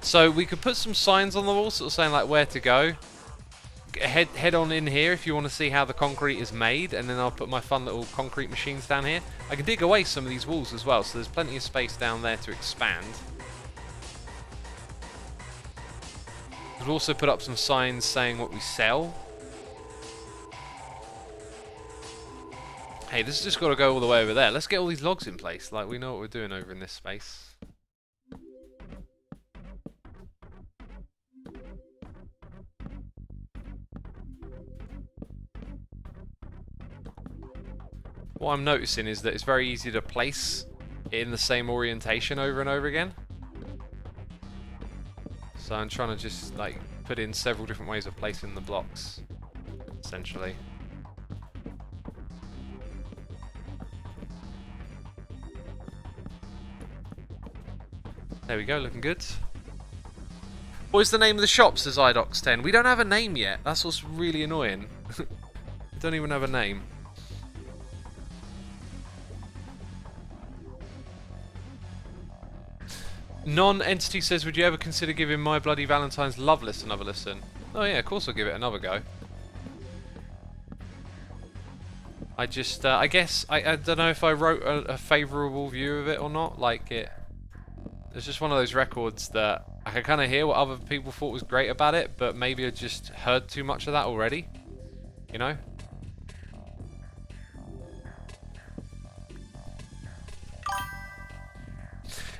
So we could put some signs on the wall, sort of saying like where to go. Head on in here if you want to see how the concrete is made, and then I'll put my fun little concrete machines down here. I can dig away some of these walls as well, so there's plenty of space down there to expand. We'll also put up some signs saying what we sell. Hey, this has just got to go all the way over there. Let's get all these logs in place, like we know what we're doing over in this space. What I'm noticing is that it's very easy to place it in the same orientation over and over again. So I'm trying to just like put in several different ways of placing the blocks, essentially. There we go, looking good. What is the name of the shop, says Idox10? We don't have a name yet. That's what's really annoying. We don't even have a name. Non-Entity says, would you ever consider giving My Bloody Valentine's Love List another listen? Oh yeah, of course I'll give it another go. I just, I guess, I don't know if I wrote a favourable view of it or not. Like, it's just one of those records that I can kind of hear what other people thought was great about it, but maybe I just heard too much of that already, you know?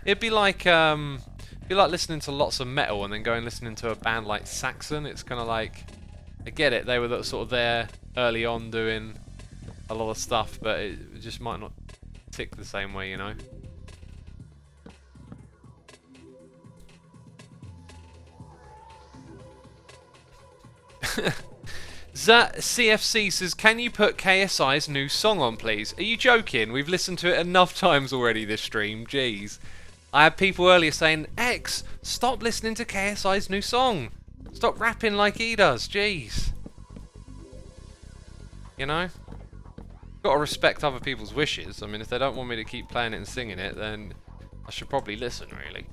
It'd be like listening to lots of metal and then going listening to a band like Saxon. It's kind of like, I get it, they were sort of there early on doing a lot of stuff, but it just might not tick the same way, you know? Zat CFC says, can you put KSI's new song on, please? Are you joking? We've listened to it enough times already this stream, jeez. I had people earlier saying, X, stop listening to KSI's new song. Stop rapping like he does, jeez. You know? Gotta respect other people's wishes. I mean, if they don't want me to keep playing it and singing it, then I should probably listen, really.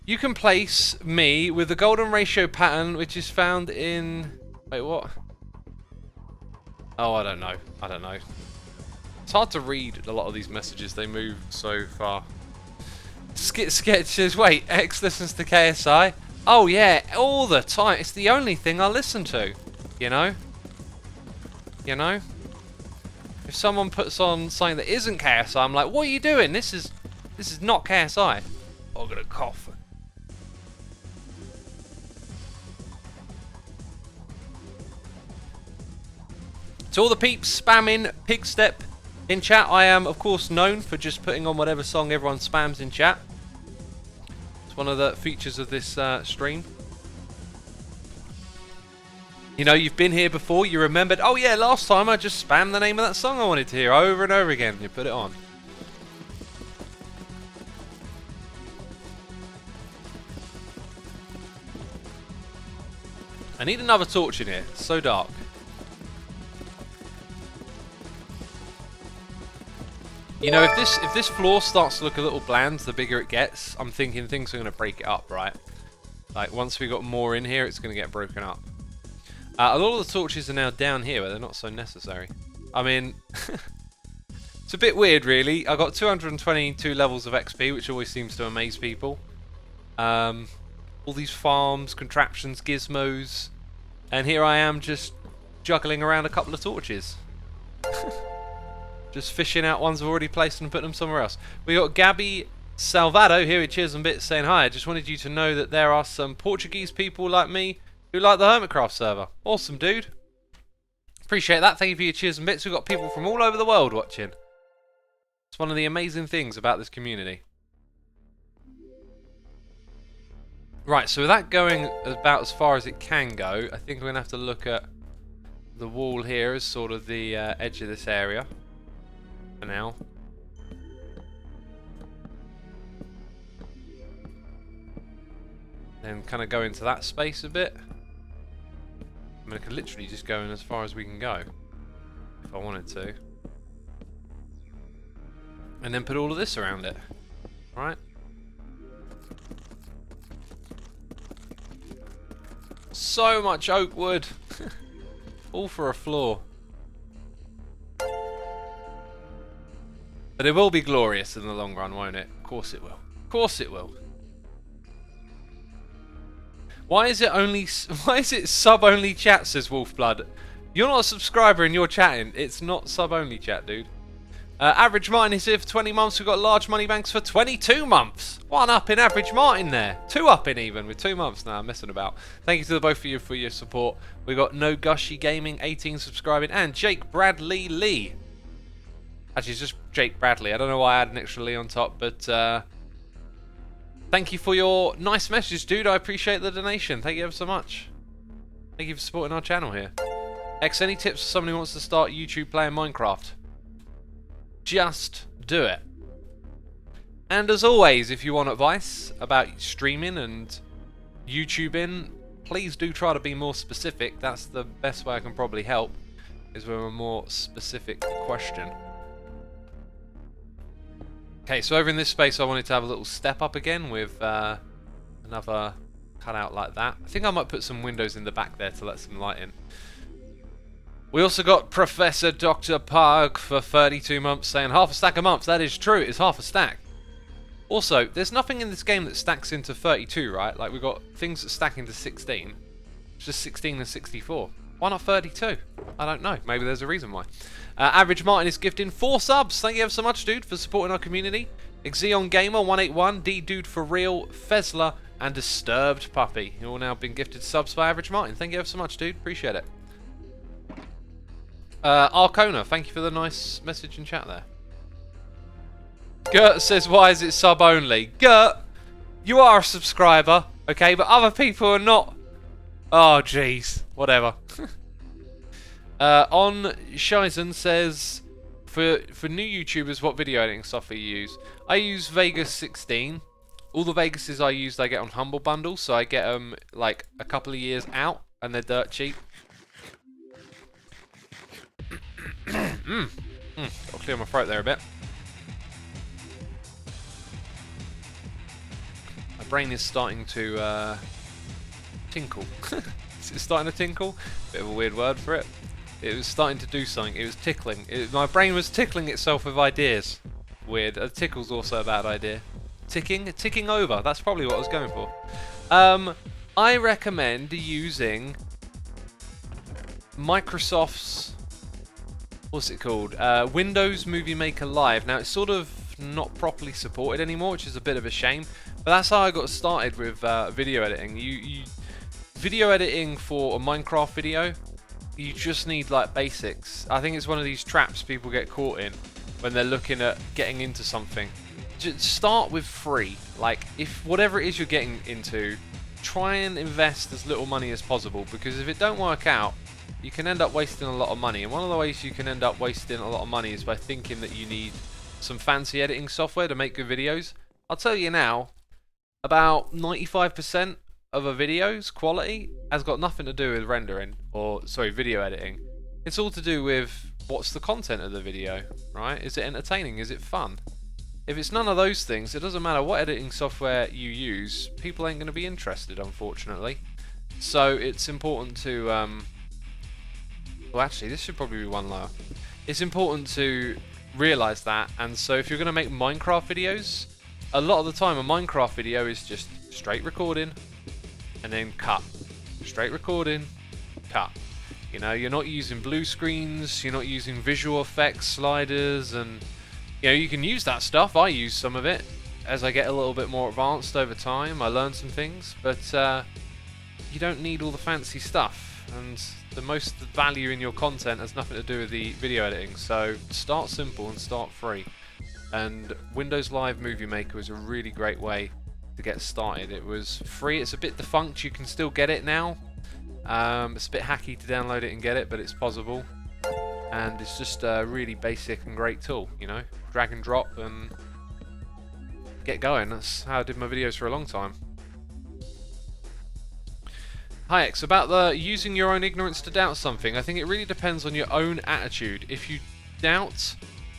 You can place me with the golden ratio pattern, which is found in... Wait, what? Oh, I don't know. I don't know. It's hard to read a lot of these messages. They move so far. Sketch says, wait, X listens to KSI? Oh, yeah, all the time. It's the only thing I listen to. You know? You know? If someone puts on something that isn't KSI, I'm like, what are you doing? This is not KSI. Oh, I'm gonna cough. To all the peeps spamming Pigstep in chat, I am of course known for just putting on whatever song everyone spams in chat. It's one of the features of this stream. You know, you've been here before, you remembered, oh yeah, last time I just spammed the name of that song I wanted to hear over and over again. You put it on. I need another torch in here, it's so dark. You know, if this floor starts to look a little bland, the bigger it gets, I'm thinking things are going to break it up, right? Like, once we got more in here, it's going to get broken up. A lot of the torches are now down here, but they're not so necessary. I mean, it's a bit weird, really. I got 222 levels of XP, which always seems to amaze people. All these farms, contraptions, gizmos, and here I am just juggling around a couple of torches. Just fishing out ones I've already placed and putting them somewhere else. We got Gabby Salvado here with Cheers and Bits saying hi. I just wanted you to know that there are some Portuguese people like me who like the Hermitcraft server. Awesome, dude. Appreciate that. Thank you for your cheers and bits. We've got people from all over the world watching. It's one of the amazing things about this community. Right, so with that going about as far as it can go, I think we're going to have to look at the wall here as sort of the edge of this area for now. Then kind of go into that space a bit. I mean, I could literally just go in as far as we can go if I wanted to. And then put all of this around it. Right? So much oak wood. All for a floor. But it will be glorious in the long run, won't it? Of course it will. Of course it will. Why is it sub-only chat, says Wolfblood? You're not a subscriber and you're chatting. It's not sub-only chat, dude. Average Martin is here for 20 months. We've got large money banks for 22 months. One up in Average Martin there. Two up in even with 2 months now. I'm messing about. Thank you to the both of you for your support. We've got No Gushy Gaming, 18 subscribing, and Jake Bradley Lee. Actually, it's just Jake Bradley. I don't know why I had an extra Lee on top, but thank you for your nice message, dude. I appreciate the donation. Thank you ever so much. Thank you for supporting our channel here. X, any tips for someone who wants to start YouTube playing Minecraft? Just do it. And as always, if you want advice about streaming and YouTubing, please do try to be more specific. That's the best way I can probably help, is with a more specific question. Okay, so over in this space I wanted to have a little step up again with another cutout like that. I think I might put some windows in the back there to let some light in. We also got Professor Dr. Park for 32 months saying half a stack a month. That is true, it's half a stack. Also, there's nothing in this game that stacks into 32, right? Like, we've got things that stack into 16. It's just 16 and 64. Why not 32? I don't know. Maybe there's a reason why. Average Martin is gifting 4 subs. Thank you ever so much, dude, for supporting our community. Xeon Gamer 181, D Dude for Real, Fezler, and Disturbed Puppy. You all now been gifted subs by Average Martin. Thank you ever so much, dude. Appreciate it. Arcona, thank you for the nice message in chat there. Gert says, why is it sub only? Gert, you are a subscriber, okay, but other people are not. Oh, jeez. Whatever. On Shizen says, for new YouTubers, what video editing software you use? I use Vegas 16. All the Vegases I use, I get on Humble Bundle, so I get them like a couple of years out, and they're dirt cheap. I'll clear my throat there a bit. My brain is starting to tinkle. Is it starting to tinkle? Bit of a weird word for it. It was starting to do something. It was tickling. My brain was tickling itself with ideas. Weird. A tickle's also a bad idea. Ticking over. That's probably what I was going for. I recommend using Microsoft's, what's it called? Windows Movie Maker Live. Now, it's sort of not properly supported anymore, which is a bit of a shame. But that's how I got started with video editing. Video editing for a Minecraft video, you just need like basics. I think it's one of these traps people get caught in when they're looking at getting into something. Just start with free. Like, if whatever it is you're getting into, try and invest as little money as possible, because if it don't work out, you can end up wasting a lot of money. And one of the ways you can end up wasting a lot of money is by thinking that you need some fancy editing software to make good videos. I'll tell you now, about 95% of a video's quality has got nothing to do with rendering, or sorry, video editing. It's all to do with what's the content of the video, right? Is it entertaining? Is it fun? If it's none of those things, it doesn't matter what editing software you use, people ain't going to be interested, unfortunately. So it's important to well, actually, this should probably be one lower. It's important to realise that, and so if you're going to make Minecraft videos, a lot of the time a Minecraft video is just straight recording and then cut. Straight recording, cut. You know, you're not using blue screens, you're not using visual effects sliders, and you know, you can use that stuff. I use some of it as I get a little bit more advanced over time. I learn some things, but you don't need all the fancy stuff, and the most value in your content has nothing to do with the video editing. So start simple and start free. And Windows Live Movie Maker was a really great way to get started. It was free. It's a bit defunct. You can still get it now. It's a bit hacky to download it and get it, but it's possible. And it's just a really basic and great tool, you know. Drag and drop and get going. That's how I did my videos for a long time. Hi X, about the using your own ignorance to doubt something. I think it really depends on your own attitude. If you doubt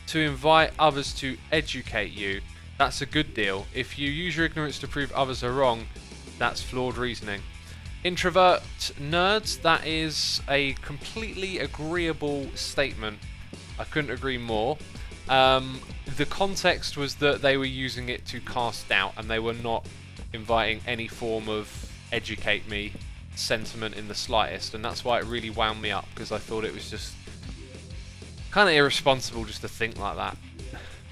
to invite others to educate you, that's a good deal. If you use your ignorance to prove others are wrong, that's flawed reasoning. Introvert nerds, that is a completely agreeable statement. I couldn't agree more. The context was that they were using it to cast doubt, and they were not inviting any form of educate me sentiment in the slightest, and that's why it really wound me up, because I thought it was just kind of irresponsible just to think like that.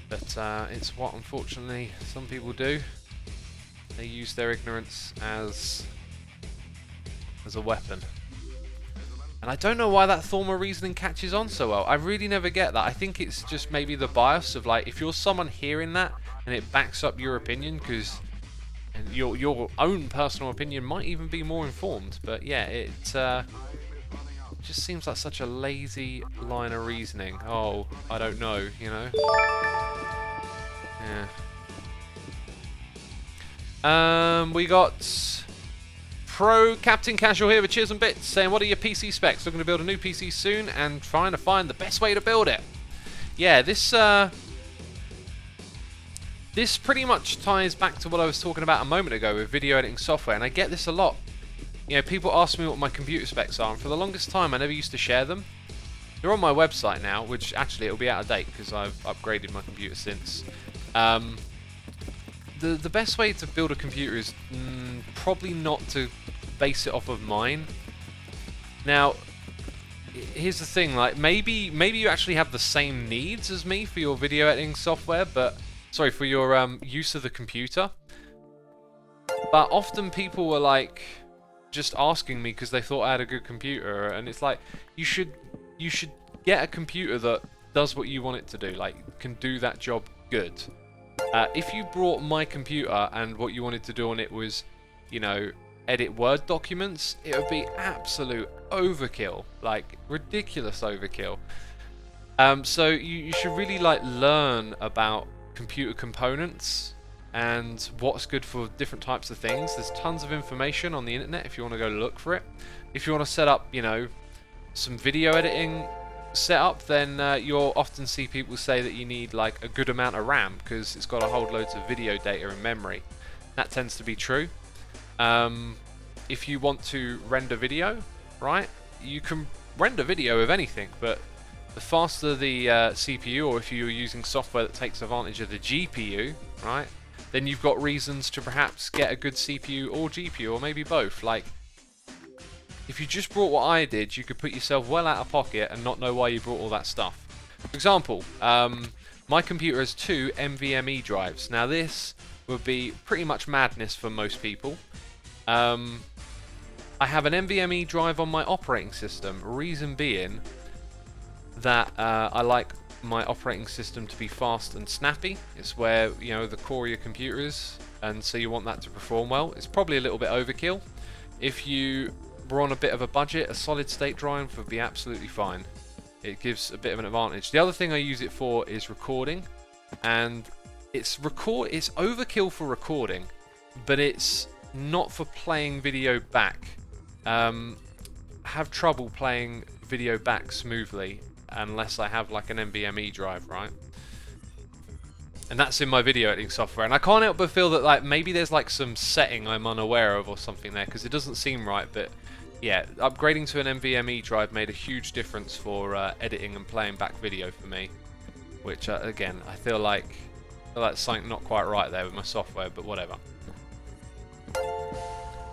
But it's what unfortunately some people do. They use their ignorance as a weapon. And I don't know why that form of reasoning catches on so well. I really never get that. I think it's just maybe the bias of, like, if you're someone hearing that and it backs up your opinion, because your own personal opinion might even be more informed. But yeah, it just seems like such a lazy line of reasoning. Oh, I don't know, you know? Yeah. We got Pro Captain Casual here with Cheers and Bits saying, what are your PC specs? Looking to build a new PC soon and trying to find the best way to build it. Yeah, this pretty much ties back to what I was talking about a moment ago with video editing software, and I get this a lot. You know, people ask me what my computer specs are, and for the longest time I never used to share them. They're on my website now, which actually it'll be out of date because I've upgraded my computer since. The best way to build a computer is probably not to base it off of mine. Now, here's the thing, like maybe you actually have the same needs as me for your video editing software, but sorry, for your use of the computer. But often people were like just asking me because they thought I had a good computer, and it's like you should get a computer that does what you want it to do, like can do that job good. If you brought my computer and what you wanted to do on it was, you know, edit Word documents, it would be absolute overkill, like ridiculous overkill. So you should really like learn about computer components and what's good for different types of things. There's tons of information on the internet if you want to go look for it. If you want to set up, you know, some video editing setup, then you'll often see people say that you need like a good amount of RAM because it's got to hold loads of video data in memory. That tends to be true. If you want to render video, right, you can render video with anything, but the faster the CPU, or if you're using software that takes advantage of the GPU, right, then you've got reasons to perhaps get a good CPU or GPU, or maybe both. Like, if you just brought what I did, you could put yourself well out of pocket and not know why you brought all that stuff. For example, my computer has 2 NVMe drives. Now this would be pretty much madness for most people. I have an NVMe drive on my operating system, reason being that I like my operating system to be fast and snappy. It's where, you know, the core of your computer is, and so you want that to perform well. It's probably a little bit overkill. If you were on a bit of a budget, a solid state drive would be absolutely fine. It gives a bit of an advantage. The other thing I use it for is recording, and it's overkill for recording, but it's not for playing video back. I have trouble playing video back smoothly unless I have like an NVMe drive, right? And that's in my video editing software, and I can't help but feel that like maybe there's like some setting I'm unaware of or something there, because it doesn't seem right. But yeah, upgrading to an NVMe drive made a huge difference for editing and playing back video for me, which again, I feel like that's something not quite right there with my software, but whatever.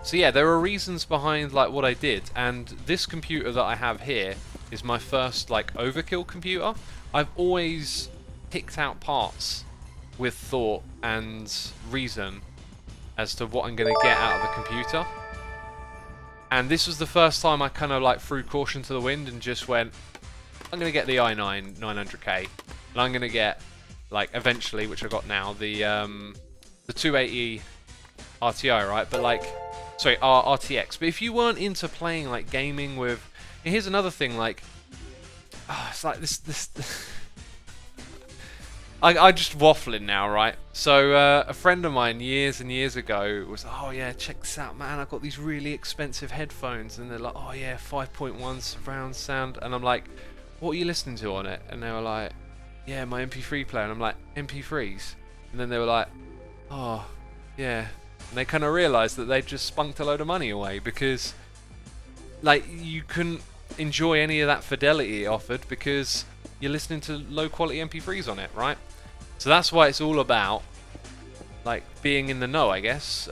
So yeah, there are reasons behind like what I did, and this computer that I have here is my first like overkill computer. I've always picked out parts with thought and reason as to what I'm going to get out of the computer. And this was the first time I kind of like threw caution to the wind and just went, I'm going to get the i9 900K, and I'm going to get, like, eventually, which I got now, the 280 RTI, right? But like, sorry, RTX. But if you weren't into playing like gaming with, and here's another thing, like, it's like this. I just waffling now, right? So a friend of mine years and years ago was, oh yeah, check this out, man. I've got these really expensive headphones, and they're like, oh yeah, 5.1 surround sound, and I'm like, what are you listening to on it? And they were like, yeah, my MP3 player, and I'm like, MP3s? And then they were like, oh yeah, and they kind of realised that they'd just spunked a load of money away because, like, you couldn't enjoy any of that fidelity it offered because you're listening to low quality MP3s on it, right? So that's why it's all about like being in the know, I guess.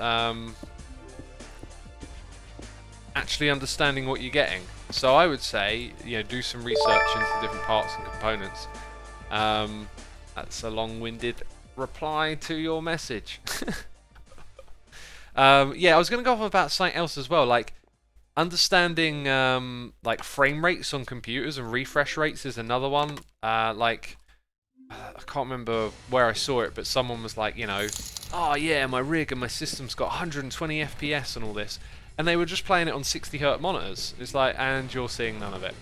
Actually understanding what you're getting. So I would say, you know, do some research into different parts and components. That's a long-winded reply to your message. Yeah, I was going to go off about something else as well, like understanding like frame rates on computers and refresh rates is another one. Like, I can't remember where I saw it, but someone was like, you know, oh yeah, my rig and my system's got 120 FPS and all this, and they were just playing it on 60Hz monitors. It's like, and you're seeing none of it.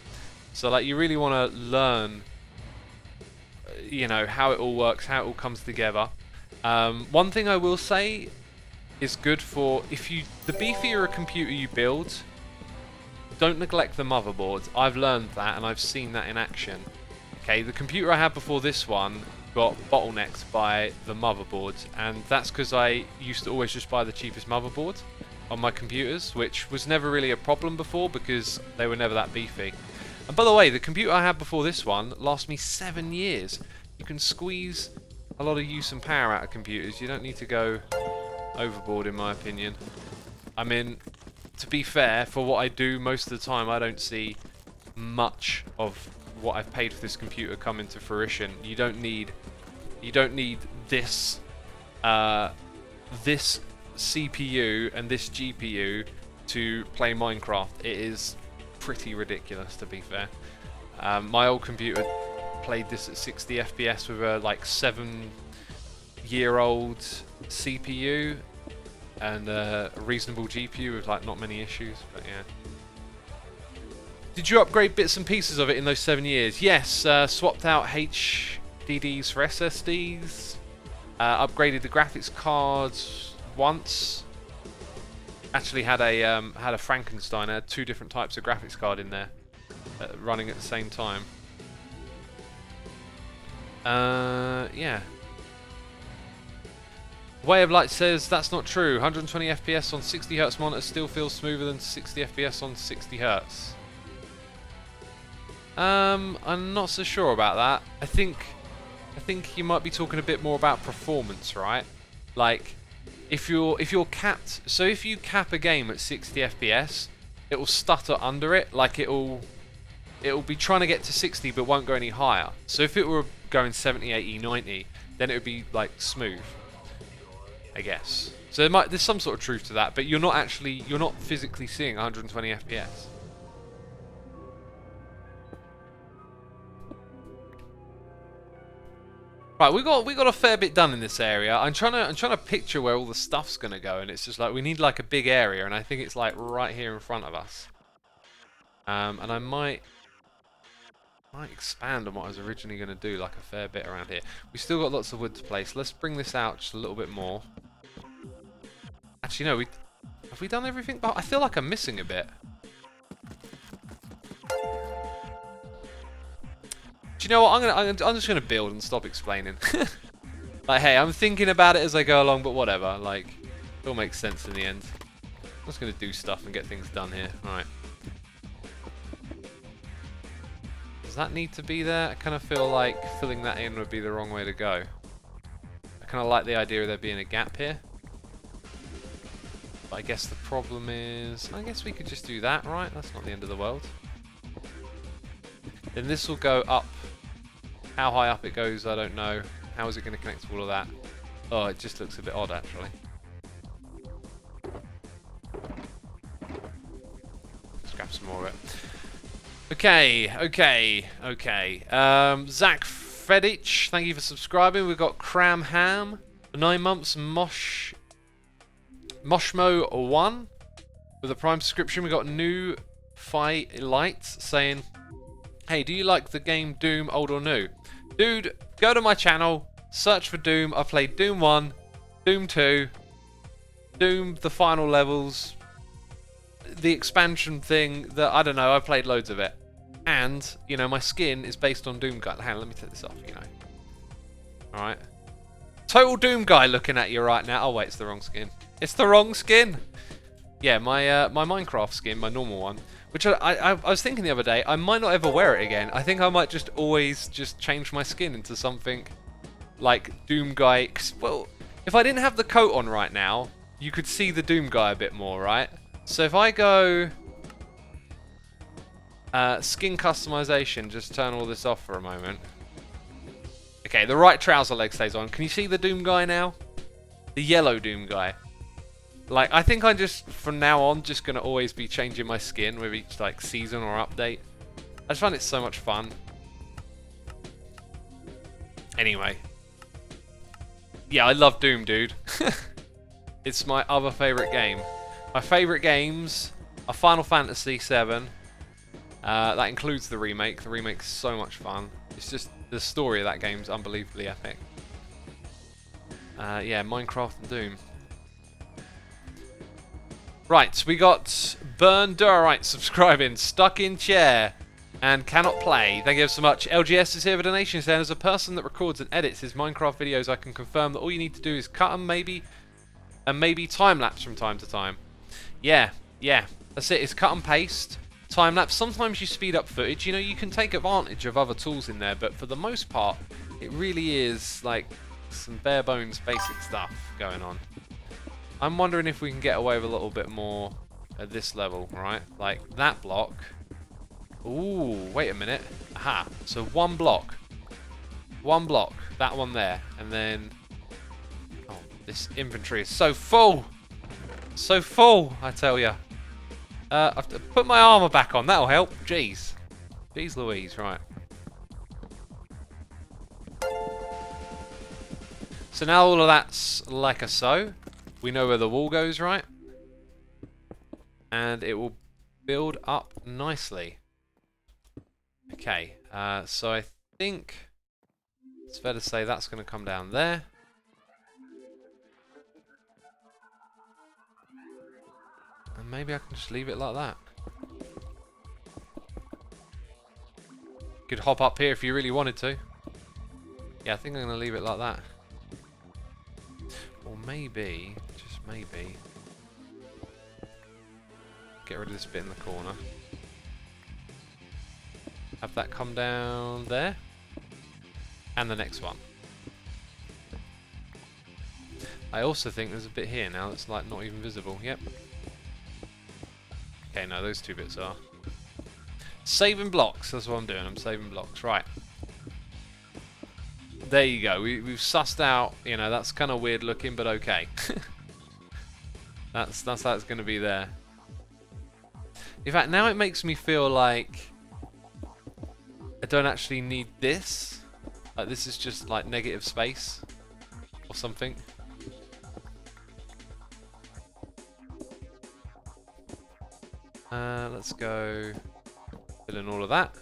So like, you really want to learn, you know, how it all works, how it all comes together. One thing I will say is good for, if you, the beefier a computer you build, don't neglect the motherboard. I've learned that, and I've seen that in action. Okay, the computer I had before this one got bottlenecked by the motherboard, and that's because I used to always just buy the cheapest motherboard on my computers, which was never really a problem before because they were never that beefy. And by the way, the computer I had before this one lasted me 7 years. You can squeeze a lot of use and power out of computers. You don't need to go overboard, in my opinion. I mean, to be fair, for what I do most of the time, I don't see much of what I've paid for this computer come into fruition. You don't need this this CPU and this GPU to play Minecraft. It is pretty ridiculous, to be fair. My old computer played this at 60 FPS with a like 7-year-old CPU and a reasonable GPU with like not many issues, but yeah. Did you upgrade bits and pieces of it in those 7 years? Yes, swapped out HDDs for SSDs, upgraded the graphics cards once. Actually had a Frankenstein. I had 2 different types of graphics card in there, running at the same time. Yeah. Way of Light says that's not true. 120 FPS on 60Hz monitors still feels smoother than 60 FPS on 60Hz. I'm not so sure about that. I think you might be talking a bit more about performance, right? Like, if you're capped, so if you cap a game at 60 FPS, it will stutter under it. Like it'll be trying to get to 60 but won't go any higher. So if it were going 70, 80, 90, then it would be like smooth, I guess. So there's some sort of truth to that, but you're not physically seeing 120 FPS. Right, we got a fair bit done in this area. I'm trying to picture where all the stuff's gonna go, and it's just like we need like a big area, and I think it's like right here in front of us. And I might expand on what I was originally gonna do, like a fair bit around here. We still got lots of wood to place. Let's bring this out just a little bit more. Actually, no, have we done everything? I feel like I'm missing a bit. Do you know what? I'm just gonna build and stop explaining. Like, hey, I'm thinking about it as I go along, but whatever. Like, it all makes sense in the end. I'm just gonna do stuff and get things done here. All right. Does that need to be there? I kind of feel like filling that in would be the wrong way to go. I kind of like the idea of there being a gap here. But I guess the problem is... I guess we could just do that, right? That's not the end of the world. Then this will go up. How high up it goes, I don't know. How is it going to connect to all of that? Oh, it just looks a bit odd, actually. Let's grab some more of it. Okay. Zach Fedich, thank you for subscribing. We've got Cram Ham, 9 months, Moshmo1 with a Prime subscription. We got New Fi Lights saying, hey, do you like the game Doom, old or new? Dude, go to my channel, search for Doom. I played Doom 1, Doom 2, Doom the final levels, the expansion thing that, I don't know, I played loads of it. And, you know, my skin is based on Doom Guy. Hang on, let me take this off, you know. Alright. Total Doom Guy looking at you right now. Oh, wait, it's the wrong skin. It's the wrong skin! Yeah, my my Minecraft skin, my normal one. Which I was thinking the other day, I might not ever wear it again. I think I might just always just change my skin into something like Doom Guy. Well, if I didn't have the coat on right now, you could see the Doom Guy a bit more, right? So if I go skin customization, just turn all this off for a moment. Okay, the right trouser leg stays on. Can you see the Doom Guy now? The yellow Doom Guy. Like, I think I'm just, from now on, just going to always be changing my skin with each, like, season or update. I just find it so much fun. Anyway. Yeah, I love Doom, dude. It's my other favourite game. My favourite games are Final Fantasy VII. That includes the remake. The remake's so much fun. It's just, the story of that game's unbelievably epic. Yeah, Minecraft and Doom. Right, we got Burn Durite subscribing, stuck in chair, and cannot play. Thank you so much. LGS is here with a donation saying, as a person that records and edits his Minecraft videos, I can confirm that all you need to do is cut them, maybe, and maybe time-lapse from time to time. Yeah, that's it. It's cut and paste, time-lapse. Sometimes you speed up footage. You know, you can take advantage of other tools in there, but for the most part, it really is, like, some bare-bones basic stuff going on. I'm wondering if we can get away with a little bit more at this level, right? Like that block. Ooh, wait a minute. Aha, so one block. One block, that one there. And then, oh, this inventory is so full. So full, I tell ya. I've to put my armor back on, that'll help. Jeez. Jeez Louise, right. So now all of that's like a so. We know where the wall goes, right? And it will build up nicely. Okay, so I think it's fair to say that's going to come down there. And maybe I can just leave it like that. You could hop up here if you really wanted to. Yeah, I think I'm going to leave it like that. Or maybe, just maybe, get rid of this bit in the corner. Have that come down there. And the next one. I also think there's a bit here now that's like not even visible. Yep. Okay, no, those two bits are. Saving blocks, that's what I'm doing. I'm saving blocks. Right. There you go. We've sussed out, you know, that's kind of weird looking, but okay. that's how it's going to be there. In fact, now it makes me feel like I don't actually need this. Like this is just like negative space or something. Let's go fill in all of that.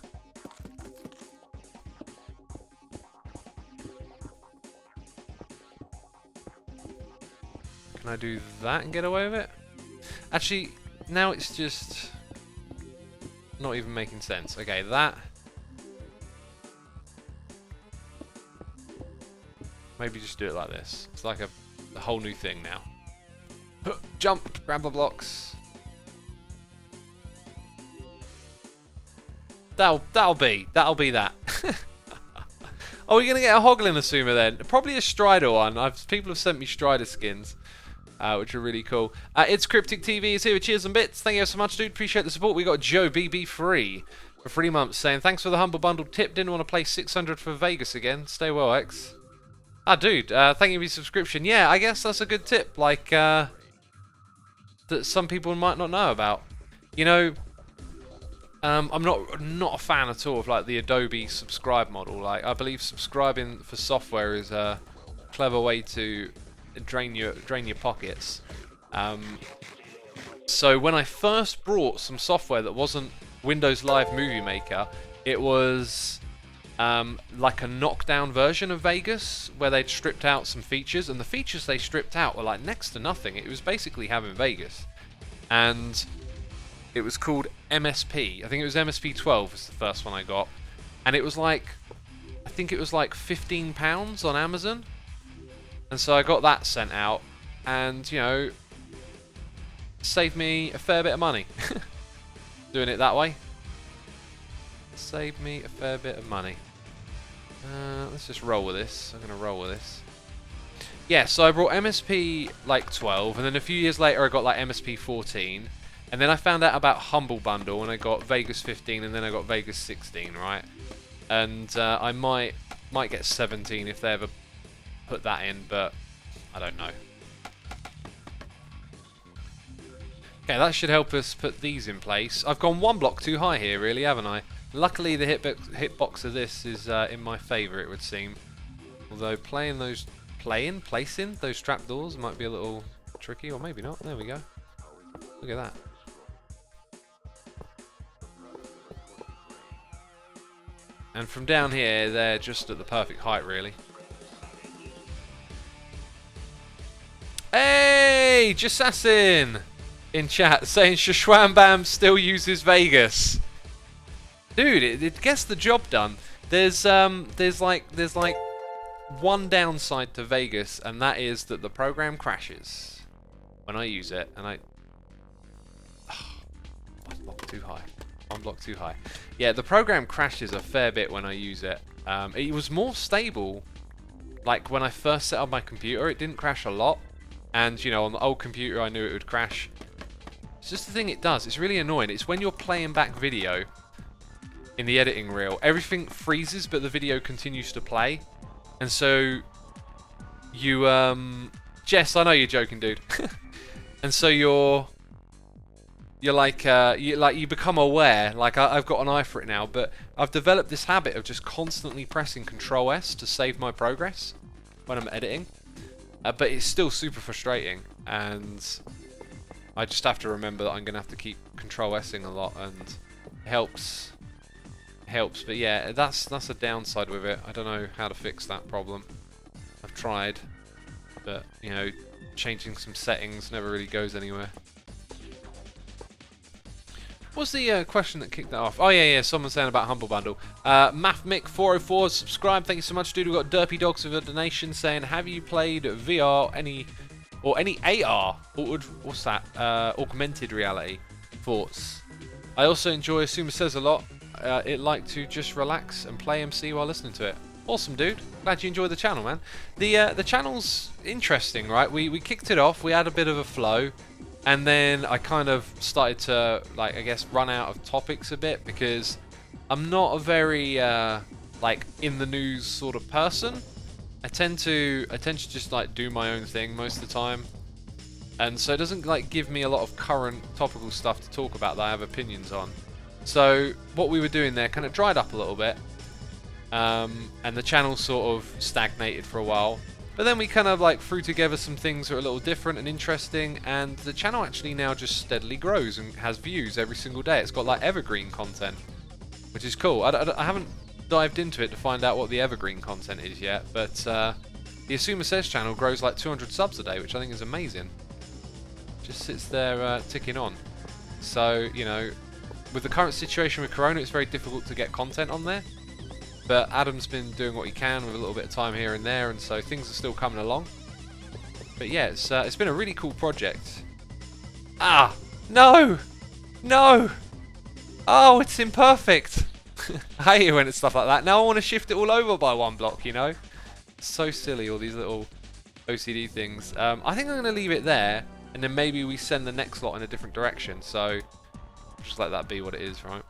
Can I do that and get away with it? Actually, now it's just not even making sense. Okay, that. Maybe just do it like this. It's like a whole new thing now. Jump, grab the blocks. That'll be that. Are we gonna get a Hoglin Asuma then? Probably a Strider one. People have sent me Strider skins. which are really cool. It's Cryptic TV is here with Cheers and Bits. Thank you so much, dude. Appreciate the support. We got Joe BB3 for 3 months saying, thanks for the humble bundle tip. Didn't want to play 600 for Vegas again. Stay well, X. Ah, dude, thank you for your subscription. Yeah, I guess that's a good tip, like, that some people might not know about. You know, I'm not a fan at all of, like, the Adobe subscribe model. Like, I believe subscribing for software is a clever way to drain your pockets. So when I first brought some software that wasn't Windows Live Movie Maker, it was like a knockdown version of Vegas where they'd stripped out some features, and the features they stripped out were like next to nothing. It was basically having Vegas, and it was called MSP. I think it was MSP 12 was the first one I got, and it was like, I think it was like £15 on Amazon, and so I got that sent out, and you know, saved me a fair bit of money doing it that way. Saved me a fair bit of money. Let's just roll with this. I'm going to roll with this. Yeah, so I brought MSP like 12, and then a few years later I got like MSP 14, and then I found out about Humble Bundle, and I got Vegas 15, and then I got Vegas 16, right? And I might get 17 if they ever put that in, but I don't know. Okay, that should help us put these in place. I've gone one block too high here, really, haven't I? Luckily, the hitbox of this is in my favour, it would seem. Although placing those trapdoors might be a little tricky, or maybe not. There we go. Look at that. And from down here, they're just at the perfect height, really. Hey, Jassassin in chat saying Shashwam Bam still uses Vegas. Dude, it gets the job done. There's like one downside to Vegas, and that is that the program crashes when I use it, and one block too high. One block too high. Yeah, the program crashes a fair bit when I use it. It was more stable, like when I first set up my computer. It didn't crash a lot, and you know, on the old computer I knew it would crash. It's just the thing it does. It's really annoying. It's when you're playing back video in the editing reel, everything freezes, but the video continues to play, and so you, Jess, I know you're joking, dude. And so you become aware. Like I've got an eye for it now, but I've developed this habit of just constantly pressing Control S to save my progress when I'm editing. But it's still super frustrating, and I just have to remember that I'm gonna have to keep Control S-ing a lot, and it helps. But yeah, that's a downside with it. I don't know how to fix that problem. I've tried, but you know, changing some settings never really goes anywhere. What's the question that kicked that off? Oh yeah, someone's saying about Humble Bundle. MathMick404 subscribe. Thank you so much, dude. We've got Derpy Dogs with a donation saying, have you played VR any AR? What's that? Augmented reality. Thoughts? I also enjoy Asuma Says a lot. It like to just relax and play MC while listening to it. Awesome, dude. Glad you enjoy the channel, man. The channel's interesting, right? We kicked it off. We had a bit of a flow, and then I kind of started to, like, I guess, run out of topics a bit, because I'm not a very like in the news sort of person. I tend to just like do my own thing most of the time, and so it doesn't like give me a lot of current topical stuff to talk about that I have opinions on. So what we were doing there kind of dried up a little bit, and the channel sort of stagnated for a while. But then we kind of like threw together some things that are a little different and interesting, and the channel actually now just steadily grows and has views every single day. It's got like evergreen content, which is cool. I haven't dived into it to find out what the evergreen content is yet, but the Asuma Says channel grows like 200 subs a day, which I think is amazing. Just sits there ticking on. So, you know, with the current situation with Corona, it's very difficult to get content on there. But Adam's been doing what he can with a little bit of time here and there, and so things are still coming along. But yeah, it's been a really cool project. Ah! No! No! Oh, it's imperfect! I hate it when it's stuff like that. Now I want to shift it all over by one block, you know? It's so silly, all these little OCD things. I think I'm going to leave it there, and then maybe we send the next lot in a different direction. So just let that be what it is, right?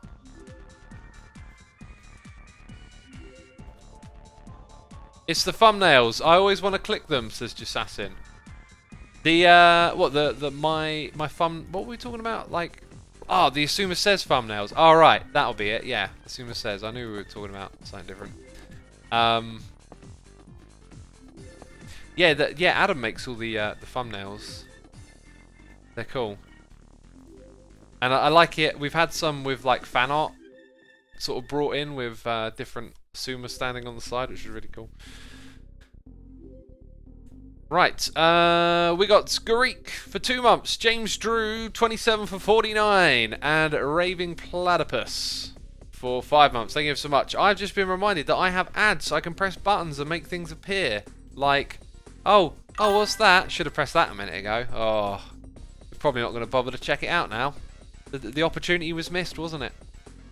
It's the thumbnails. I always want to click them, says Jasassin. The my thumb. What were we talking about? Like, oh, the Asuma Says thumbnails. All right, that'll be it. Yeah, Asuma Says. I knew we were talking about something different. Yeah, Adam makes all the thumbnails. They're cool, and I like it. We've had some with like fan art, sort of brought in with different Asuma standing on the side, which is really cool. Right, we got Greek for 2 months, James Drew 27 for 49, and Raving Platypus for 5 months. Thank you so much. I've just been reminded that I have ads, so I can press buttons and make things appear. Like, oh, what's that? Should have pressed that a minute ago. Oh, probably not going to bother to check it out now. The opportunity was missed, wasn't it?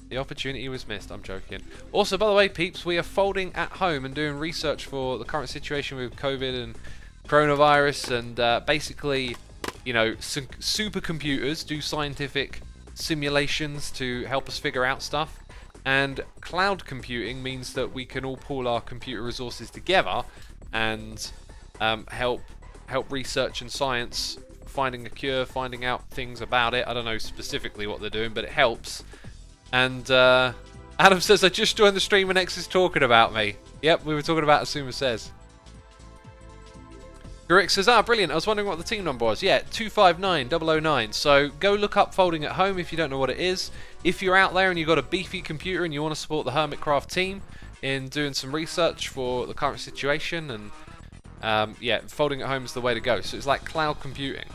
The opportunity was missed. I'm joking. Also, by the way, peeps, we are folding at home and doing research for the current situation with COVID and coronavirus, and basically, you know, supercomputers do scientific simulations to help us figure out stuff, and cloud computing means that we can all pool our computer resources together and help research and science, finding a cure, finding out things about it. I don't know specifically what they're doing, but it helps. And Adam says, I just joined the stream and X is talking about me. Yep, we were talking about Asuma Says. Gurick says, brilliant. I was wondering what the team number was. Yeah, 259009. So go look up Folding at Home if you don't know what it is. If you're out there and you've got a beefy computer and you want to support the Hermitcraft team in doing some research for the current situation, and yeah, Folding at Home is the way to go. So it's like cloud computing.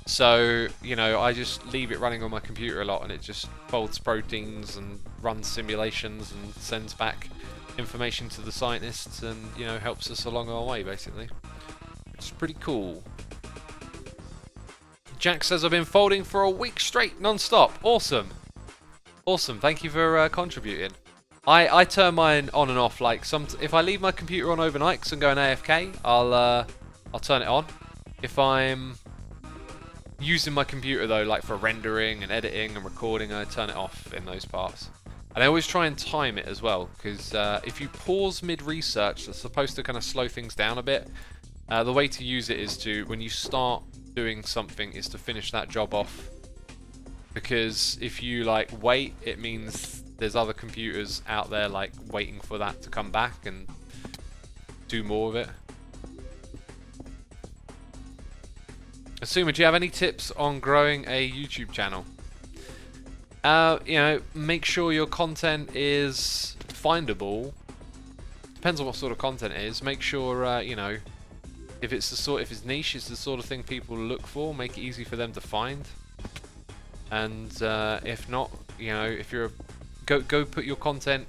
So, you know, I just leave it running on my computer a lot, and it just folds proteins and runs simulations and sends back information to the scientists, and, you know, helps us along our way, basically. It's pretty cool. Jack says, I've been folding for a week straight, non-stop. Awesome. Awesome. Thank you for contributing. I turn mine on and off. Like, if I leave my computer on overnight because I'm going AFK, I'll turn it on. If I'm using my computer, though, like for rendering and editing and recording, I turn it off in those parts. And I always try and time it as well, because if you pause mid-research, that's supposed to kind of slow things down a bit. The way to use it is to, when you start doing something, is to finish that job off. Because if you like wait, it means there's other computers out there like waiting for that to come back and do more of it. Asuma, do you have any tips on growing a YouTube channel? You know, make sure your content is findable. Depends on what sort of content it is. Make sure you know, if it's niche, it's the sort of thing people look for. Make it easy for them to find. And if not, you know, if you're go put your content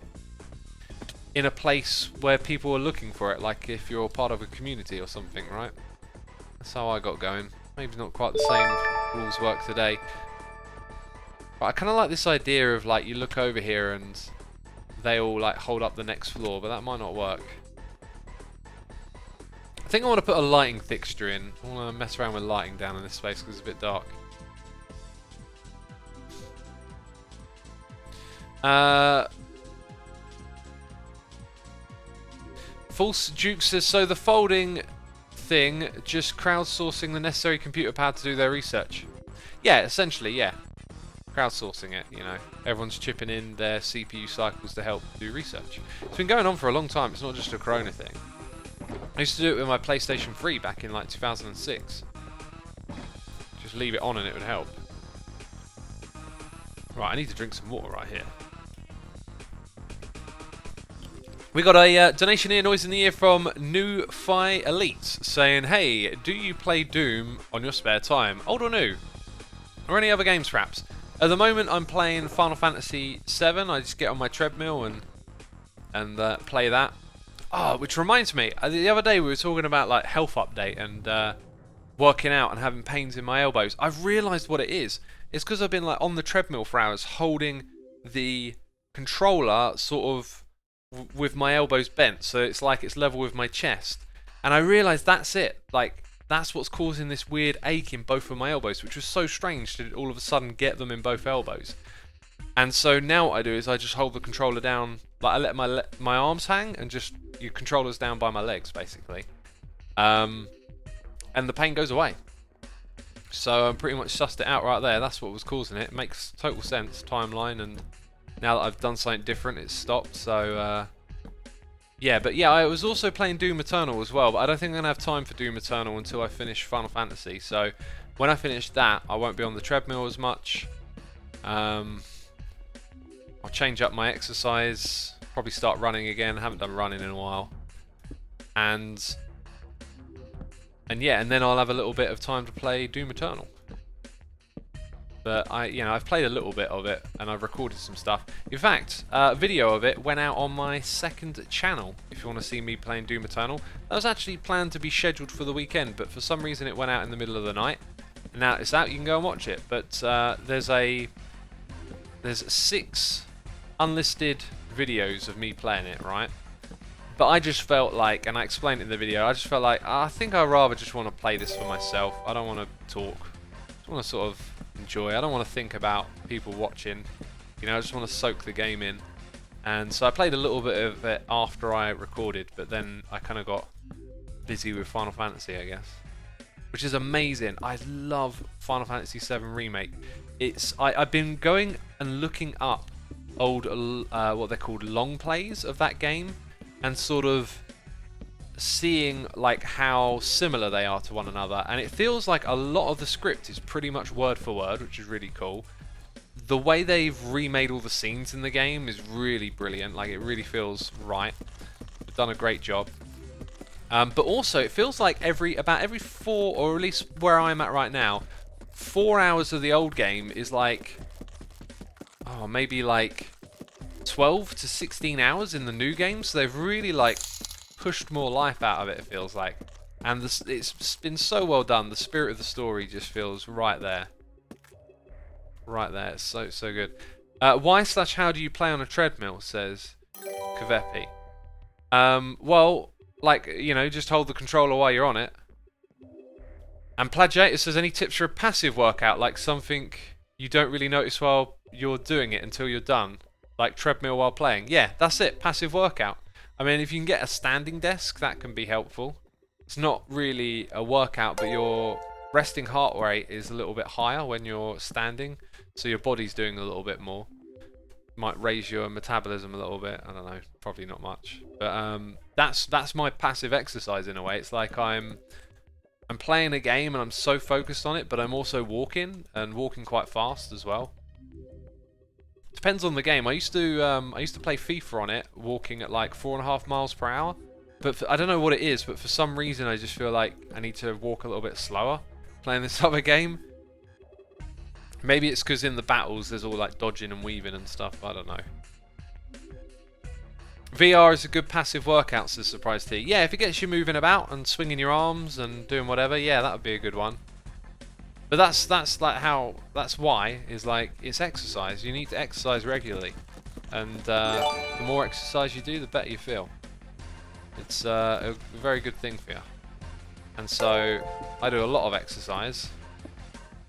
in a place where people are looking for it. Like if you're part of a community or something, right? That's how I got going. Maybe not quite the same rules work today. But I kind of like this idea of like you look over here and they all like hold up the next floor, but that might not work. I think I want to put a lighting fixture in. I want to mess around with lighting down in this space because it's a bit dark. False Duke says, so the folding thing, just crowdsourcing the necessary computer power to do their research. Yeah, essentially, yeah. Crowdsourcing it, you know. Everyone's chipping in their CPU cycles to help do research. It's been going on for a long time. It's not just a Corona thing. I used to do it with my PlayStation 3 back in like 2006. Just leave it on and it would help. Right, I need to drink some water right here. We got a donation here, noise in the ear from New Fi Elite, saying, hey, do you play Doom on your spare time? Old or new? Or any other games perhaps? At the moment I'm playing Final Fantasy VII. I just get on my treadmill and play that. Oh, which reminds me, the other day we were talking about like health update and working out and having pains in my elbows. I've realised what it is. It's because I've been like on the treadmill for hours holding the controller sort of with my elbows bent, so it's like it's level with my chest. And I realised that's it. Like, that's what's causing this weird ache in both of my elbows, which was so strange to all of a sudden get them in both elbows. And so now what I do is I just hold the controller down, like I let my arms hang and just your controller's down by my legs, basically. And the pain goes away. So I pretty much sussed it out right there. That's what was causing it. It makes total sense, timeline, and now that I've done something different, it's stopped. So yeah, but yeah, I was also playing Doom Eternal as well, but I don't think I'm going to have time for Doom Eternal until I finish Final Fantasy. So when I finish that, I won't be on the treadmill as much. I'll change up my exercise, probably start running again. I haven't done running in a while. And yeah, and then I'll have a little bit of time to play Doom Eternal. But I've played a little bit of it and I've recorded some stuff. In fact, a video of it went out on my second channel. If you want to see me playing Doom Eternal, that was actually planned to be scheduled for the weekend, but for some reason it went out in the middle of the night. And now it's out, you can go and watch it. But there's 6 unlisted videos of me playing it, right? But I just felt like, and I explained it in the video, I just felt like I think I'd rather just want to play this for myself. I don't want to talk. I just want to sort of enjoy. I don't want to think about people watching. You know, I just want to soak the game in. And so I played a little bit of it after I recorded, but then I kind of got busy with Final Fantasy, I guess. Which is amazing. I love Final Fantasy VII Remake. I've been going and looking up old, what they're called, long plays of that game, and sort of seeing like how similar they are to one another. And it feels like a lot of the script is pretty much word for word, which is really cool. The way they've remade all the scenes in the game is really brilliant. Like, it really feels right. They've done a great job. But also, it feels like about every 4, or at least where I'm at right now, 4 hours of the old game is like, maybe like 12 to 16 hours in the new game. So they've really like pushed more life out of it, it feels like. And it's been so well done. The spirit of the story just feels right there. Right there. It's so good. Why/how do you play on a treadmill, says Kavepi. Well, like, you know, just hold the controller while you're on it. And Plagiator says, any tips for a passive workout, like something you don't really notice while you're doing it until you're done? Like treadmill while playing. Yeah, that's it. Passive workout. I mean, if you can get a standing desk, that can be helpful. It's not really a workout, but your resting heart rate is a little bit higher when you're standing, so your body's doing a little bit more. Might raise your metabolism a little bit. I don't know, probably not much. But that's my passive exercise in a way. It's like I'm playing a game and I'm so focused on it, but I'm also walking, and walking quite fast as well. Depends on the game. I used to play FIFA on it, walking at like 4.5 miles per hour. But I don't know what it is, but for some reason I just feel like I need to walk a little bit slower playing this other game. Maybe it's because in the battles there's all like dodging and weaving and stuff. I don't know. VR is a good passive workout, says Surprise T. Yeah, if it gets you moving about and swinging your arms and doing whatever, yeah, that would be a good one. But that's why is like, it's exercise. You need to exercise regularly, and the more exercise you do, the better you feel. It's a very good thing for you. And so I do a lot of exercise,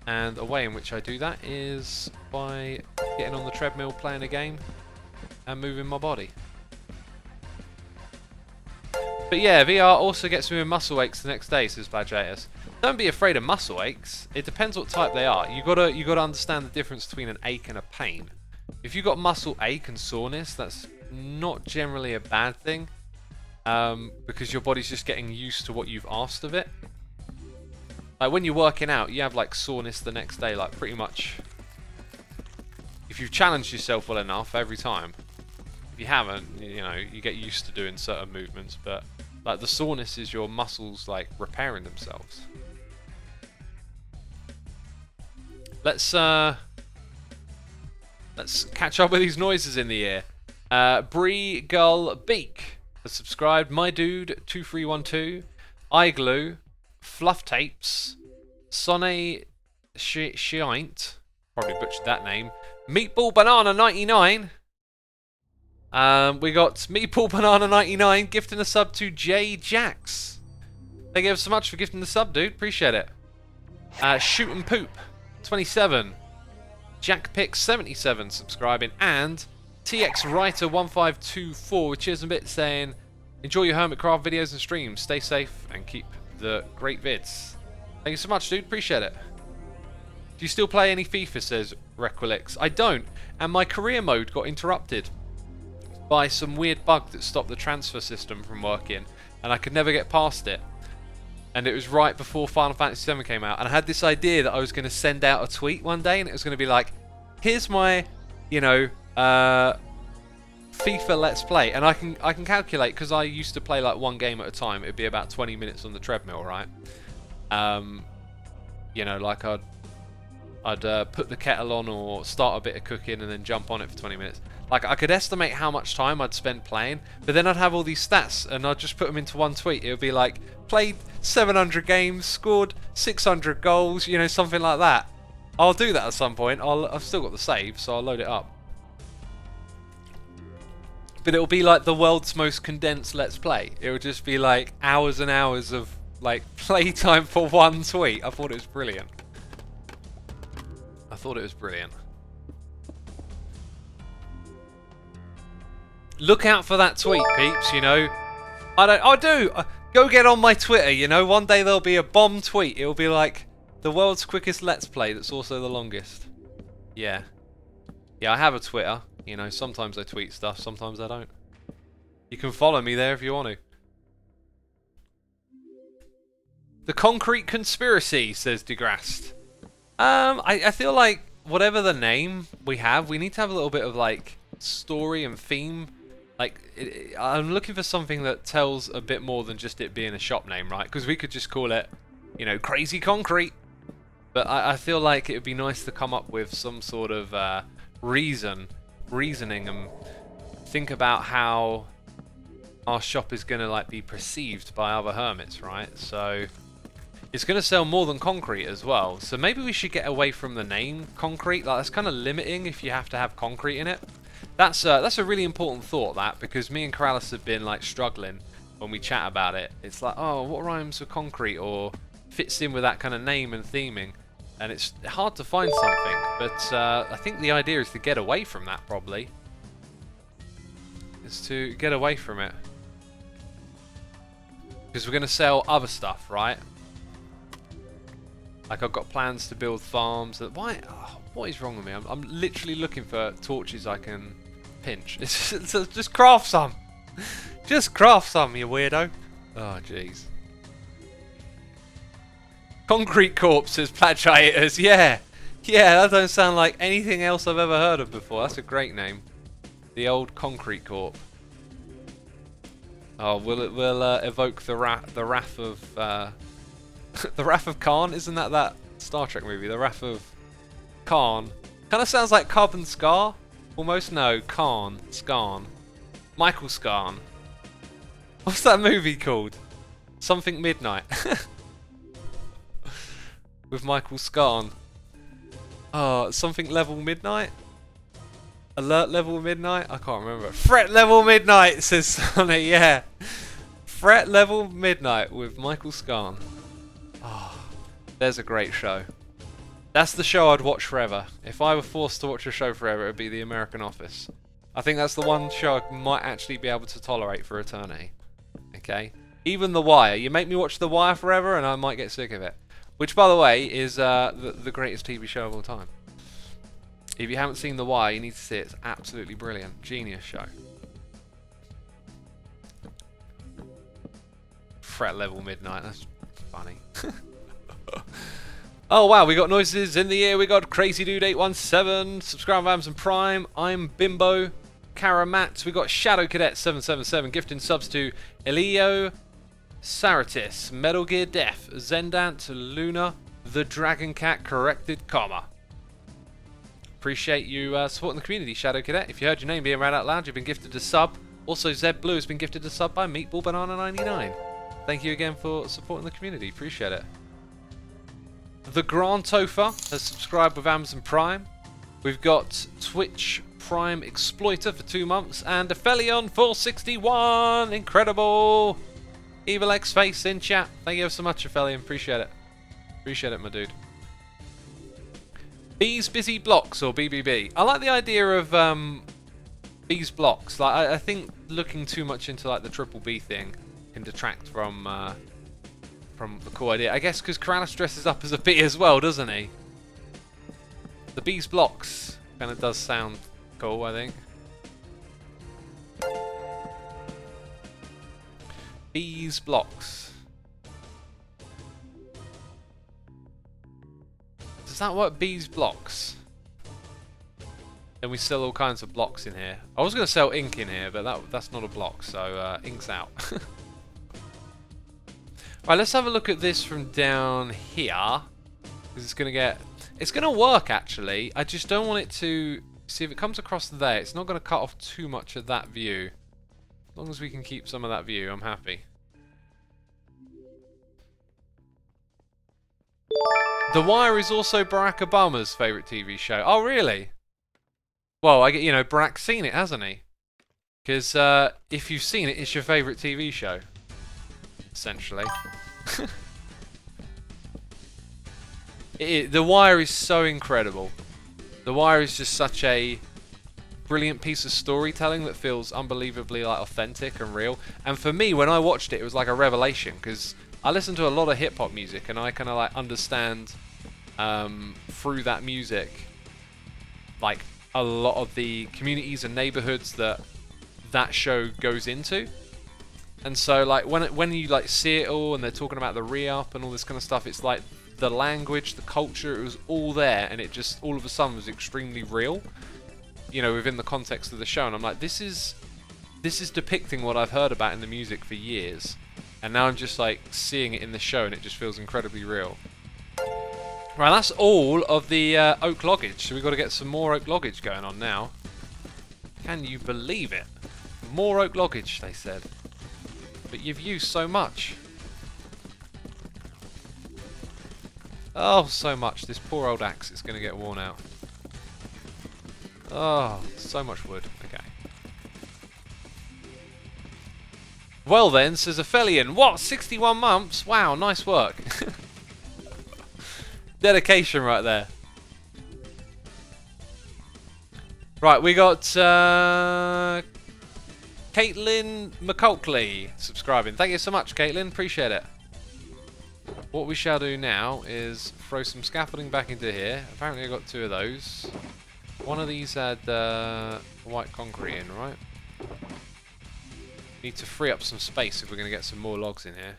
and a way in which I do that is by getting on the treadmill, playing a game, and moving my body. But yeah, VR also gets me with muscle aches the next day, says Badjatus. Don't be afraid of muscle aches. It depends what type they are. You gotta understand the difference between an ache and a pain. If you've got muscle ache and soreness, that's not generally a bad thing, because your body's just getting used to what you've asked of it. Like when you're working out, you have like soreness the next day, like pretty much. If you've challenged yourself well enough every time. If you haven't, you know, you get used to doing certain movements, but like the soreness is your muscles like repairing themselves. Let's catch up with these noises in the ear. Bree Gull Beak has subscribed. My Dude 2312, Igloo, Fluff Tapes, Sonne Shient, probably butchered that name. Meatball Banana 99. We got Meatball Banana 99 gifting a sub to J Jax. Thank you so much for gifting the sub, dude. Appreciate it. Shoot and Poop, 27. JackPick77 subscribing. And TX Writer 1524, cheers a bit, saying, enjoy your Hermitcraft videos and streams. Stay safe and keep the great vids. Thank you so much, dude. Appreciate it. Do you still play any FIFA, says Requilix? I don't. And my career mode got interrupted by some weird bug that stopped the transfer system from working. And I could never get past it. And it was right before Final Fantasy VII came out. And I had this idea that I was going to send out a tweet one day. And it was going to be like, here's my, you know, FIFA Let's Play. And I can calculate, because I used to play like one game at a time. It would be about 20 minutes on the treadmill, right? You know, like I'd put the kettle on or start a bit of cooking and then jump on it for 20 minutes. Like, I could estimate how much time I'd spend playing, but then I'd have all these stats and I'd just put them into one tweet. It would be like, played 700 games, scored 600 goals, you know, something like that. I'll do that at some point. I've still got the save, so I'll load it up. But it'll be like the world's most condensed Let's Play. It will just be like hours and hours of like playtime for one tweet. I thought it was brilliant. I thought it was brilliant. Look out for that tweet, peeps, you know. Go get on my Twitter, you know. One day there'll be a bomb tweet. It'll be like the world's quickest Let's Play that's also the longest. Yeah. Yeah, I have a Twitter. You know, sometimes I tweet stuff, sometimes I don't. You can follow me there if you want to. The Concrete Conspiracy, says DeGrasse. I feel like whatever the name we have, we need to have a little bit of like story and theme. Like, I'm looking for something that tells a bit more than just it being a shop name, right? Because we could just call it, you know, Crazy Concrete. But I feel like it would be nice to come up with some sort of reasoning and think about how our shop is going to like be perceived by other hermits, right? So it's going to sell more than concrete as well. So maybe we should get away from the name concrete. Like, that's kind of limiting if you have to have concrete in it. That's a really important thought, that, because me and Corrales have been like struggling when we chat about it. It's like, oh, what rhymes with concrete or fits in with that kind of name and theming, and it's hard to find something. But I think the idea is to get away from that, probably. Is to get away from it, because we're going to sell other stuff, right? Like, I've got plans to build farms. Why? Oh, what is wrong with me? I'm literally looking for torches I can pinch. Just craft some. Just craft some, you weirdo. Oh, jeez. Concrete Corpse says Plagiators. Yeah. Yeah, that don't sound like anything else I've ever heard of before. That's a great name. The old Concrete Corp. Oh, will evoke the wrath of the Wrath of Khan? Isn't that Star Trek movie? The Wrath of Khan. Kind of sounds like Carbon Scar. Almost. No, Khan. Scarn. Michael Scarn. What's that movie called? Something Midnight. With Michael Scarn. Oh, something level midnight? Alert level midnight? I can't remember. Fret level midnight, says Sonny, yeah. Fret level midnight with Michael Scarn. Oh, there's a great show. That's the show I'd watch forever. If I were forced to watch a show forever, it would be The American Office. I think that's the one show I might actually be able to tolerate for eternity. Okay? Even The Wire. You make me watch The Wire forever and I might get sick of it. Which, by the way, is the greatest TV show of all time. If you haven't seen The Wire, you need to see it. It's absolutely brilliant. Genius show. Fret level midnight. That's funny. Oh wow, we got noises in the ear. We got Crazy Dude 817. Subscribe to Amazon Prime. I'm Bimbo. Karamat. We got Shadow Cadet 777. Gifting subs to Elio Saratis, Metal Gear Death, Zendant, Luna, The Dragon Cat Corrected Comma. Appreciate you supporting the community, Shadow Cadet. If you heard your name being read out loud, you've been gifted a sub. Also, Zeb Blue has been gifted a sub by Meatball Banana 99. Thank you again for supporting the community. Appreciate it. The Grand Tofa has subscribed with Amazon Prime. We've got Twitch Prime Exploiter for 2 months and Aphelion 461. Incredible. Evil X Face in chat. Thank you so much, Aphelion. Appreciate it. Appreciate it, my dude. Bees Busy Blocks or BBB. I like the idea of Bees Blocks. Like I think looking too much into like the triple B thing can detract from the cool idea. I guess because Karalis dresses up as a bee as well, doesn't he? The Bees Blocks kind of does sound cool, I think. Bees Blocks. Does that work? Bees Blocks. Then we sell all kinds of blocks in here. I was going to sell ink in here, but that's not a block, so ink's out. Right, let's have a look at this from down here. Because it's going to work actually. I just don't want it to, see if it comes across there, it's not going to cut off too much of that view. As long as we can keep some of that view, I'm happy. The Wire is also Barack Obama's favourite TV show. Oh, really? Well, you know, Barack's seen it, hasn't he? Because if you've seen it, it's your favourite TV show. Essentially. The Wire is so incredible. The Wire is just such a brilliant piece of storytelling that feels unbelievably like authentic and real. And for me, when I watched it, it was like a revelation because I listen to a lot of hip hop music and I kind of like understand through that music like a lot of the communities and neighborhoods that show goes into. And so like when you like see it all and they're talking about the re-up and all this kind of stuff, it's like the language, the culture, it was all there and it just all of a sudden was extremely real, you know, within the context of the show. And I'm like, this is depicting what I've heard about in the music for years, and now I'm just like seeing it in the show and it just feels incredibly real. Right, that's all of the oak loggage, so we've got to get some more oak loggage going on now. Can you believe it? More oak loggage, they said. But you've used so much. Oh, so much. This poor old axe is going to get worn out. Oh, so much wood. Okay. Well then, says Aphelion. What? 61 months? Wow, nice work. Dedication right there. Right, we got Caitlin McCulkley subscribing. Thank you so much, Caitlin. Appreciate it. What we shall do now is throw some scaffolding back into here. Apparently I got 2 of those. One of these had white concrete in, right? Need to free up some space if we're going to get some more logs in here.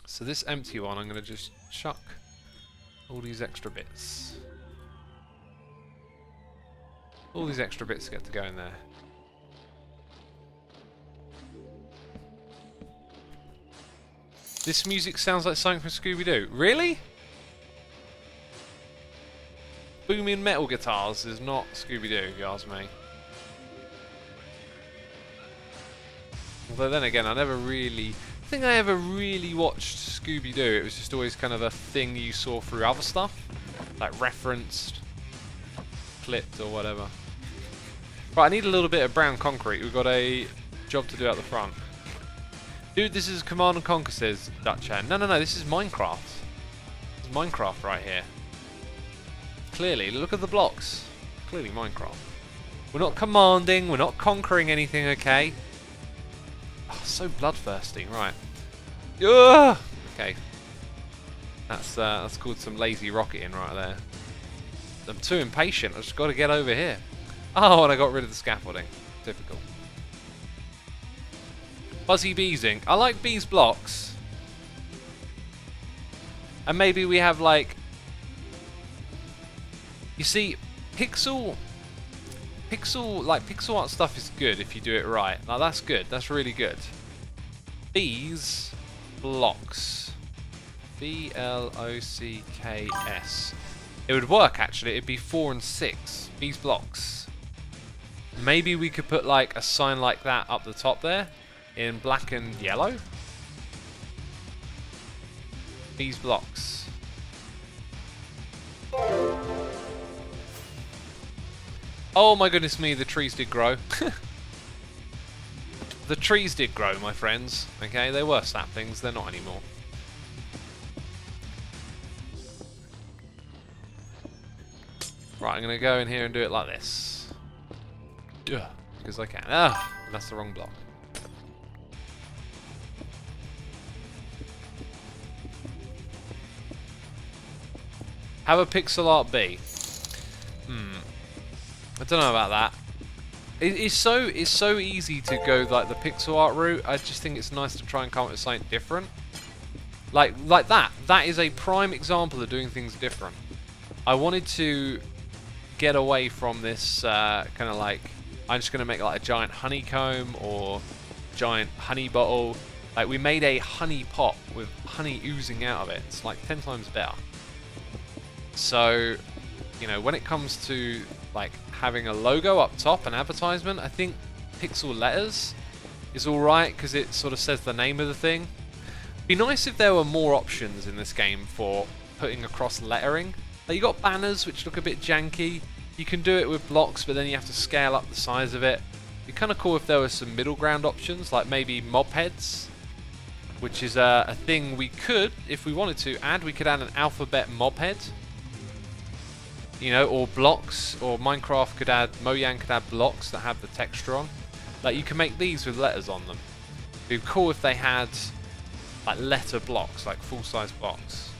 So this empty one, I'm going to just chuck all these extra bits. All these extra bits get to go in there. This music sounds like something from Scooby-Doo. Really? Booming metal guitars is not Scooby-Doo, if you ask me. Although then again, I think I ever really watched Scooby-Doo. It was just always kind of a thing you saw through other stuff. Like referenced, clipped, or whatever. Right, I need a little bit of brown concrete. We've got a job to do at the front. Dude, this is Command & Conquer, says Dutchan. No, this is Minecraft. This is Minecraft right here. Clearly, look at the blocks. Clearly Minecraft. We're not commanding, we're not conquering anything, okay? Oh, so bloodthirsty, right. Ugh! Okay. That's called some lazy rocketing right there. I'm too impatient, I've just got to get over here. Oh, and I got rid of the scaffolding. Typical. Buzzy Beesing. I like bees blocks. And maybe we have like... You see, pixel art stuff is good if you do it right. Now that's good. That's really good. Bees blocks. B-L-O-C-K-S. It would work actually. It'd be 4 and 6. Bees blocks. Maybe we could put like a sign like that up the top there in black and yellow. Bees blocks. Oh my goodness me, the trees did grow. The trees did grow, my friends. Okay, they were saplings. They're not anymore. Right, I'm going to go in here and do it like this. Because I can. Ah, that's the wrong block. Have a pixel art be. I don't know about that. It's so easy to go like the pixel art route. I just think it's nice to try and come up with something different. Like that. That is a prime example of doing things different. I wanted to get away from this kind of like, I'm just going to make like a giant honeycomb or giant honey bottle. Like we made a honey pot with honey oozing out of it. It's like 10 times better. So, you know, when it comes to like having a logo up top, an advertisement, I think pixel letters is alright because it sort of says the name of the thing. Be nice if there were more options in this game for putting across lettering. Like you got banners which look a bit janky. You can do it with blocks, but then you have to scale up the size of it. It'd be kind of cool if there were some middle ground options, like maybe mob heads, which is a thing we could, if we wanted to, add. We could add an alphabet mob head. You know, or blocks, or Minecraft could add, Mojang could add blocks that have the texture on. Like you can make these with letters on them. It'd be cool if they had like letter blocks, like full-size blocks.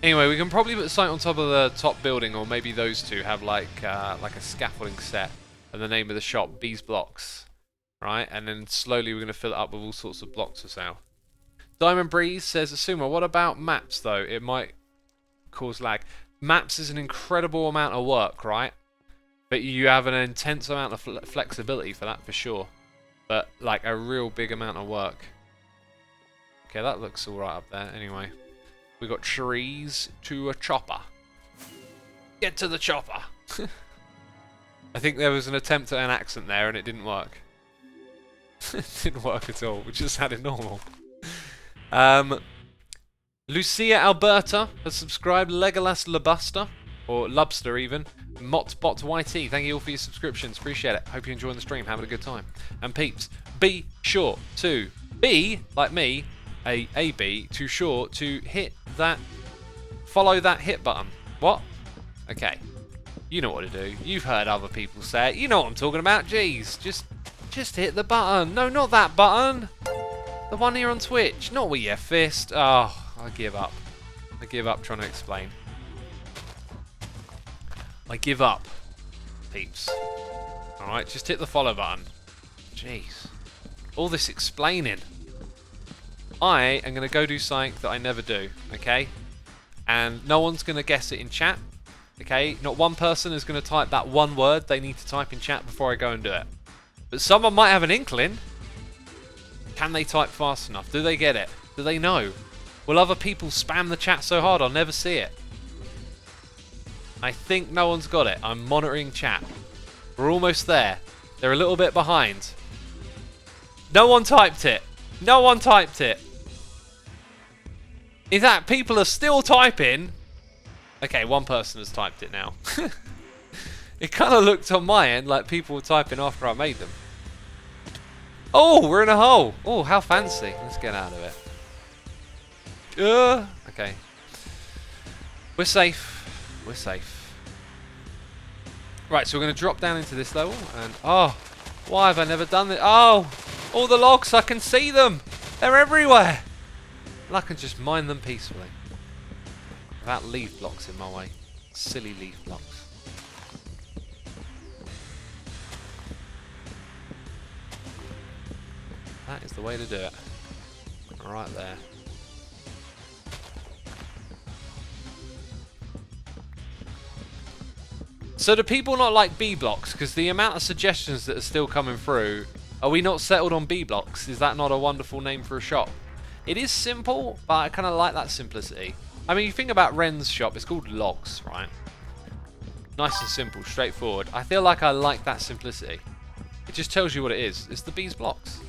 Anyway, we can probably put something on top of the top building, or maybe those two have like a scaffolding set, and the name of the shop, Bees Blocks, right? And then slowly we're going to fill it up with all sorts of blocks for sale. Diamond Breeze says, Asuma, what about maps though? It might cause lag. Maps is an incredible amount of work, right? But you have an intense amount of flexibility for that, for sure. But like a real big amount of work. Okay, that looks alright up there. Anyway, we got trees to a chopper. Get to the chopper. I think there was an attempt at an accent there and it didn't work. It didn't work at all. We just had it normal. Lucia Alberta has subscribed. Legolas Labuster, or Lubster even. Motbot YT, thank you all for your subscriptions. Appreciate it. Hope you're enjoying the stream, having a good time. And peeps, be sure to be, like me, a B, too short to hit that, follow that hit button. What? Okay. You know what to do. You've heard other people say it. You know what I'm talking about. Jeez, just hit the button. No, not that button. The one here on Twitch. Not with your fist. Oh, I give up. I give up trying to explain. I give up, peeps. Alright, just hit the follow button. Jeez. All this explaining. I am going to go do something that I never do, okay? And no one's going to guess it in chat, okay? Not one person is going to type that one word they need to type in chat before I go and do it. But someone might have an inkling. Can they type fast enough? Do they get it? Do they know? Will other people spam the chat so hard I'll never see it? I think no one's got it. I'm monitoring chat. We're almost there. They're a little bit behind. No one typed it. No one typed it. In fact, people are still typing. Okay, one person has typed it now. It kind of looked on my end like people were typing after I made them. Oh, we're in a hole. Oh, how fancy. Let's get out of it. Okay. We're safe. We're safe. Right, so we're going to drop down into this level. And, oh, why have I never done this? Oh, all the logs, I can see them. They're everywhere. And I can just mine them peacefully. Without leaf blocks in my way. Silly leaf blocks. That is the way to do it. Right there. So do people not like B blocks? Because the amount of suggestions that are still coming through, are we not settled on B blocks? Is that not a wonderful name for a shop? It is simple, but I kind of like that simplicity. I mean, you think about Ren's shop, it's called Logs, right? Nice and simple, straightforward. I feel like I like that simplicity. It just tells you what it is. It's the bee's blocks.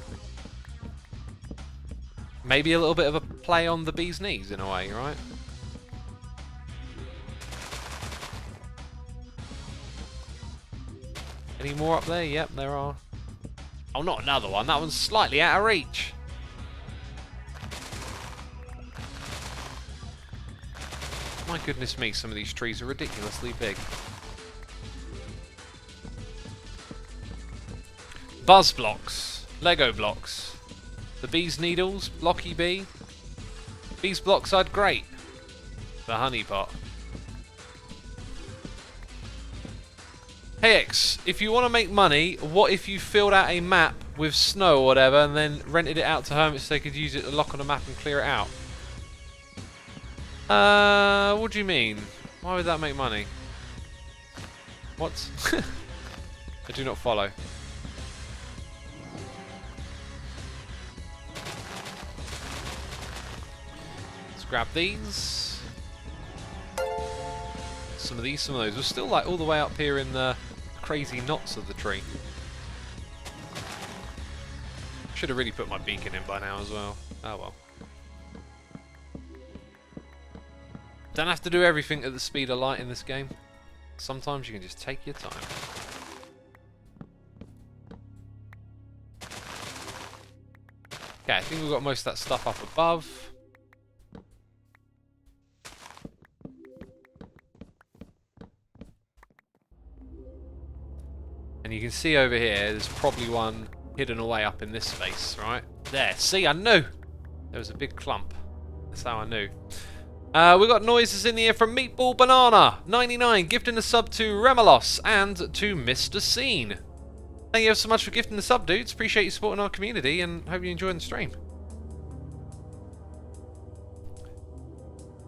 Maybe a little bit of a play on the bee's knees in a way, right? Any more up there? Yep, there are. Oh, not another one. That one's slightly out of reach. My goodness me, some of these trees are ridiculously big. Buzz blocks. Lego blocks. The bee's needles. Blocky bee. Bee's blocks are great. The honey pot. Hey X, if you want to make money, what if you filled out a map with snow or whatever and then rented it out to hermits so they could use it to lock on a map and clear it out? What do you mean? Why would that make money? What? I do not follow. Let's grab these. Some of these, some of those. We're still like all the way up here in the crazy knots of the tree. Should have really put my beacon in by now as well. Oh well. Don't have to do everything at the speed of light in this game. Sometimes you can just take your time. Okay, I think we've got most of that stuff up above. And you can see over here, there's probably one hidden away up in this space, right? There, see, I knew! There was a big clump. That's how I knew. We got noises in the air from Meatball Banana 99 gifting a sub to Remelos and to Mr. Scene. Thank you so much for gifting the sub, dudes. Appreciate you supporting our community and hope you're enjoying the stream.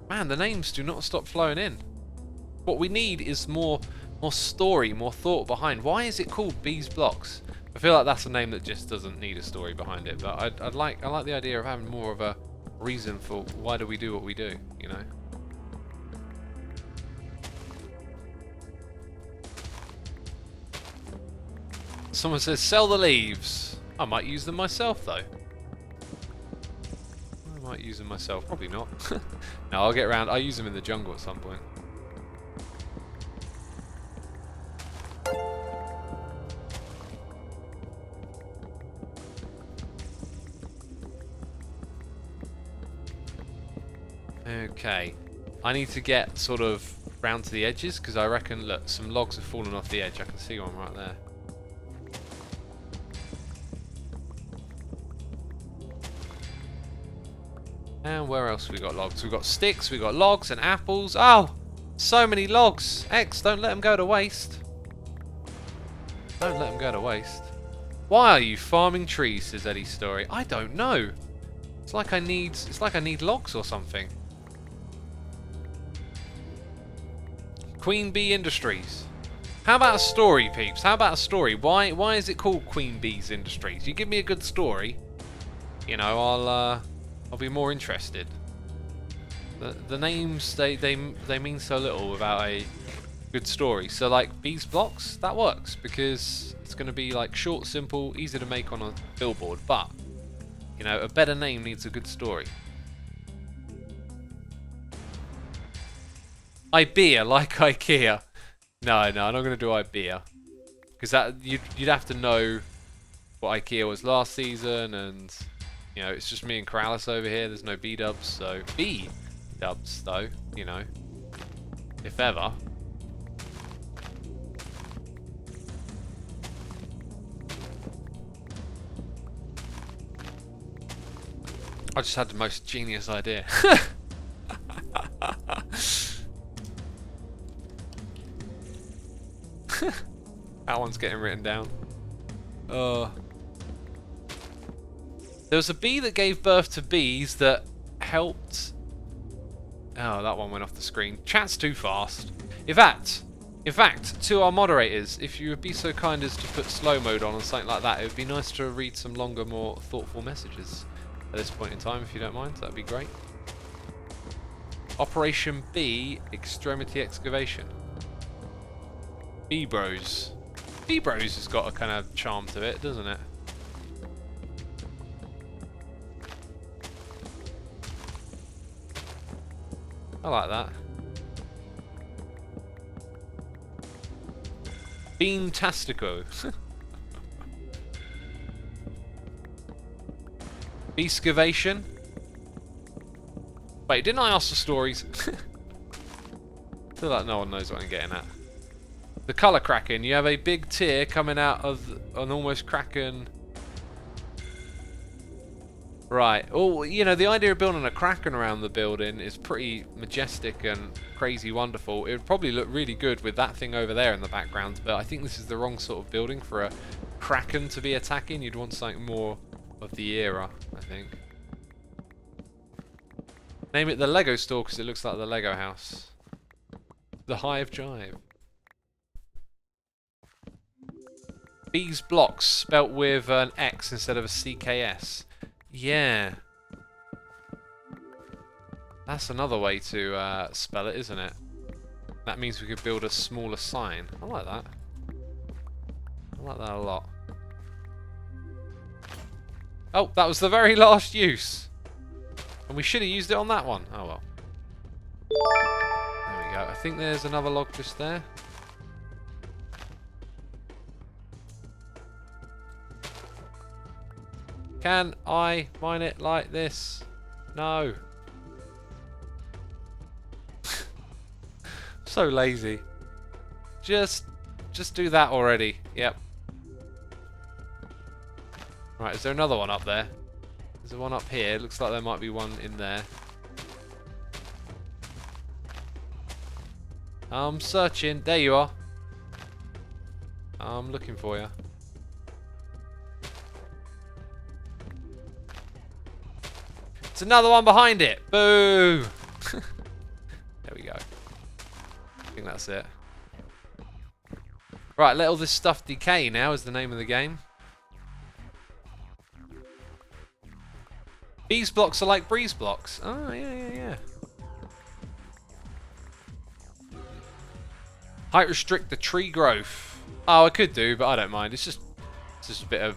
Man, the names do not stop flowing in. What we need is more story, more thought behind. Why is it called Bees Blocks? I feel like that's a name that just doesn't need a story behind it. But I like the idea of having more of a reason for why do we do what we do, you know. Someone says sell the leaves. I might use them myself though. I might use them myself, probably not. No, I'll get around. I'll use them in the jungle at some point. Okay, I need to get sort of round to the edges because I reckon, look, some logs have fallen off the edge. I can see one right there. And where else we got logs? We've got sticks, we've got logs and apples. Oh, so many logs. X, don't let them go to waste. Don't let them go to waste. Why are you farming trees, says Eddie's story. I don't know. It's like I need logs or something. Queen Bee Industries. How about a story, peeps? How about a story? Why is it called Queen Bee's Industries? You give me a good story, you know, I'll be more interested. The names they mean so little without a good story. So like Bees Blocks, that works because it's going to be like short, simple, easy to make on a billboard. But you know, a better name needs a good story. IBEA, like IKEA. No, I'm not going to do IBEA. Because that you'd have to know what IKEA was last season, and you know, it's just me and Corrales over here. There's no B-dubs, so B-dubs though, you know, if ever. I just had the most genius idea. That one's getting written down. There was a bee that gave birth to bees that helped... Oh, that one went off the screen. Chat's too fast. In fact, to our moderators, if you would be so kind as to put slow mode on or something like that, it would be nice to read some longer, more thoughtful messages at this point in time, if you don't mind. That'd be great. Operation B, Extremity Excavation. Bee Bros. Bee Bros has got a kind of charm to it, doesn't it? I like that. Beantastico. Excavation. Wait, didn't I ask for stories? I feel like no one knows what I'm getting at. The colour kraken. You have a big tear coming out of an almost kraken. Right. Oh, you know, the idea of building a kraken around the building is pretty majestic and crazy wonderful. It would probably look really good with that thing over there in the background, but I think this is the wrong sort of building for a kraken to be attacking. You'd want something more of the era, I think. Name it the Lego store because it looks like the Lego house. The Hive Jive. Bees blocks spelt with an X instead of a CKS. Yeah. That's another way to spell it, isn't it? That means we could build a smaller sign. I like that. I like that a lot. Oh, that was the very last use. And we should have used it on that one. Oh well. There we go. I think there's another log just there. Can I mine it like this? No. So lazy. Just do that already. Yep. Right, is there another one up there? Is there one up here? Looks like there might be one in there. I'm searching. There you are. I'm looking for you. It's another one behind it. Boo! There we go. I think that's it. Right, let all this stuff decay now is the name of the game. Bees blocks are like breeze blocks. Oh, yeah. Height restrict the tree growth. Oh, I could do, but I don't mind. It's just a bit of...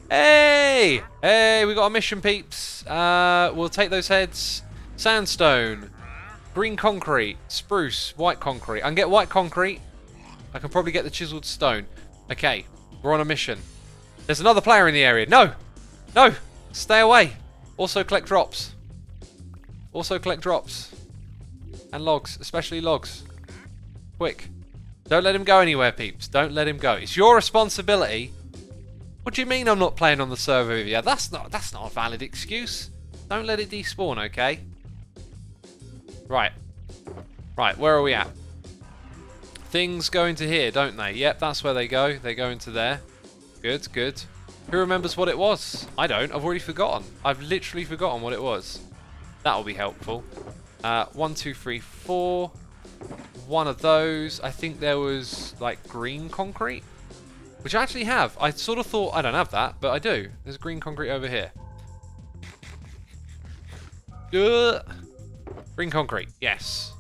Hey! Hey, we got a mission, peeps. We'll take those heads. Sandstone. Green concrete. Spruce. White concrete. I can get white concrete. I can probably get the chiseled stone. Okay, we're on a mission. There's another player in the area. No! No! Stay away. Also collect drops. Also collect drops. And logs. Especially logs. Quick. Don't let him go anywhere, peeps. Don't let him go. It's your responsibility. What do you mean I'm not playing on the server with you? That's not a valid excuse. Don't let it despawn, okay? Right. Right, where are we at? Things go into here, don't they? Yep, that's where they go. They go into there. Good, good. Who remembers what it was? I don't. I've already forgotten. I've literally forgotten what it was. That'll be helpful. 1, 2, 3, 4. One of those. I think there was like green concrete, which I actually have. I sort of thought I don't have that, but I do. There's green concrete over here. Green concrete, yes.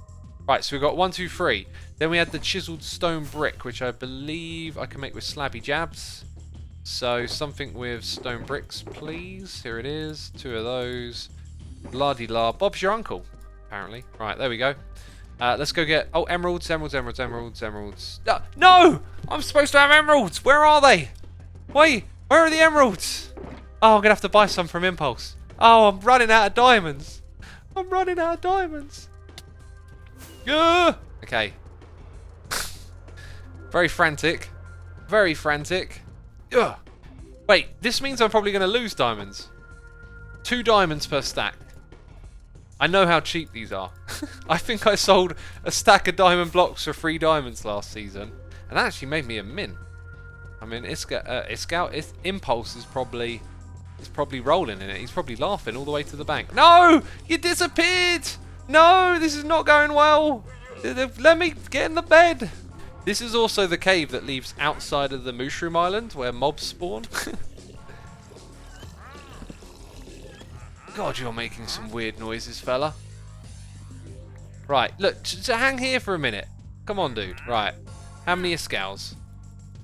Right, so we've got 1, 2, 3. Then we had the chiseled stone brick, which I believe I can make with slabby jabs. So something with stone bricks, please. Here it is. 2 of those. La-di-la. Bob's your uncle, apparently. Right, there we go. Let's go get... Oh, emeralds, emeralds, emeralds, emeralds, emeralds. No! I'm supposed to have emeralds! Where are they? Wait, where are the emeralds? Oh, I'm going to have to buy some from Impulse. Oh, I'm running out of diamonds. I'm running out of diamonds. Okay. Very frantic. Very frantic. Ugh. Wait, this means I'm probably going to lose diamonds. 2 diamonds per stack. I know how cheap these are. I think I sold a stack of diamond blocks for 3 diamonds last season, and that actually made me a min. I mean, Impulse is probably rolling in it. He's probably laughing all the way to the bank. No, you disappeared. No, this is not going well. Let me get in the bed. This is also the cave that leaves outside of the Mushroom Island where mobs spawn. God, you're making some weird noises, fella. Right, look, so hang here for a minute. Come on, dude. Right. How many scales?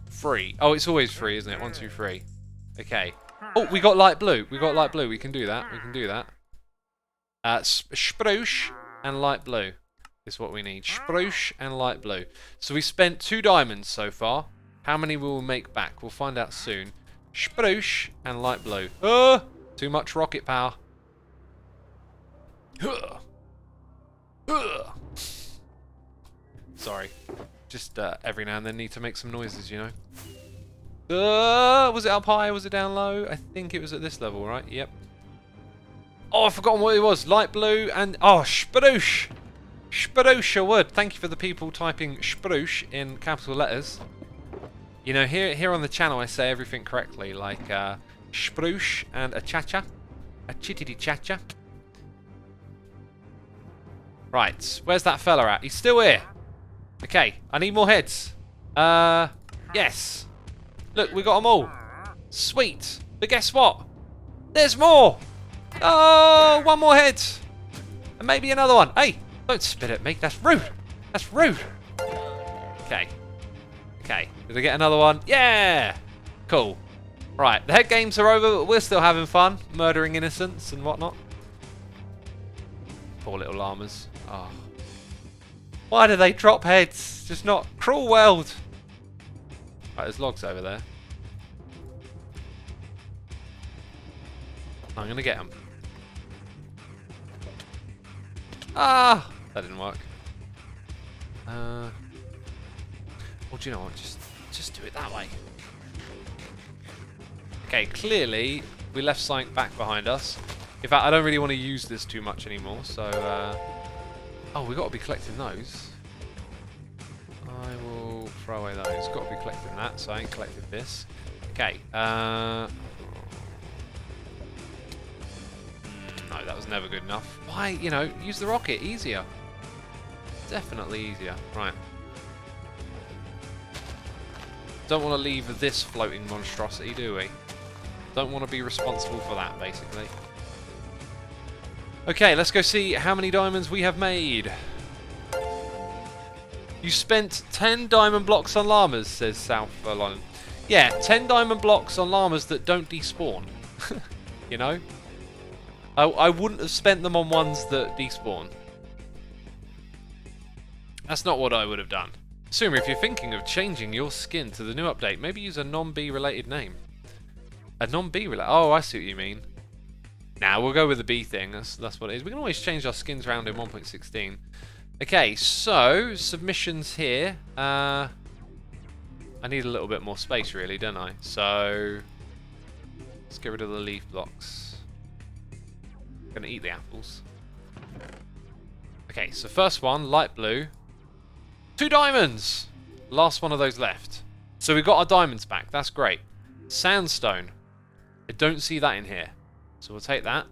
3. Oh, it's always 3, isn't it? 1, 2, 3. Okay. Oh, we got light blue. We got light blue. We can do that. We can do that. Spruce and light blue is what we need. Spruce and light blue. So we spent 2 diamonds so far. How many will we make back? We'll find out soon. Spruce and light blue. 2 Too much rocket power. Sorry. Just every now and then need to make some noises, you know. Was it up high? Was it down low? I think it was at this level, right? Yep. Oh, I've forgotten what it was. Light blue and... Oh, spruce. Spruce a word. Thank you for the people typing spruce in capital letters. You know, here on the channel I say everything correctly. Like spruce and a cha-cha. A chittity cha-cha. Right. Where's that fella at? He's still here. Okay. I need more heads. Yes. Look, we got them all. Sweet. But guess what? There's more. Oh, one more head. And maybe another one. Hey, don't spit at me. That's rude. That's rude. Okay. Okay. Did I get another one? Yeah. Cool. Right. The head games are over, but we're still having fun. Murdering innocents and whatnot. Poor little llamas. Oh. Why do they drop heads? Just not. Cruel world. Right, there's logs over there. I'm going to get them. Ah! That didn't work. Well, do you know what? Just do it that way. Okay, clearly we left something back behind us. In fact, I don't really want to use this too much anymore, so... Oh, we've got to be collecting those. I will throw away those. Got to be collecting that, so I ain't collected this. Okay. No, that was never good enough. Why, you know, use the rocket. Easier. Definitely easier. Right. Don't want to leave this floating monstrosity, do we? Don't want to be responsible for that, basically. Okay, let's go see how many diamonds we have made. You spent 10 diamond blocks on llamas, says South London. Yeah, 10 diamond blocks on llamas that don't despawn. You know? I wouldn't have spent them on ones that despawn. That's not what I would have done. Sumer, if you're thinking of changing your skin to the new update, maybe use a non-bee related name. A non-bee related... Oh, I see what you mean. Nah, we'll go with the bee thing. That's what it is. We can always change our skins around in 1.16. Okay, so submissions here. I need a little bit more space, really, don't I? So let's get rid of the leaf blocks. I'm gonna eat the apples. Okay, so first one, light blue. 2 diamonds. Last one of those left. So we got our diamonds back. That's great. Sandstone. I don't see that in here. So we'll take that.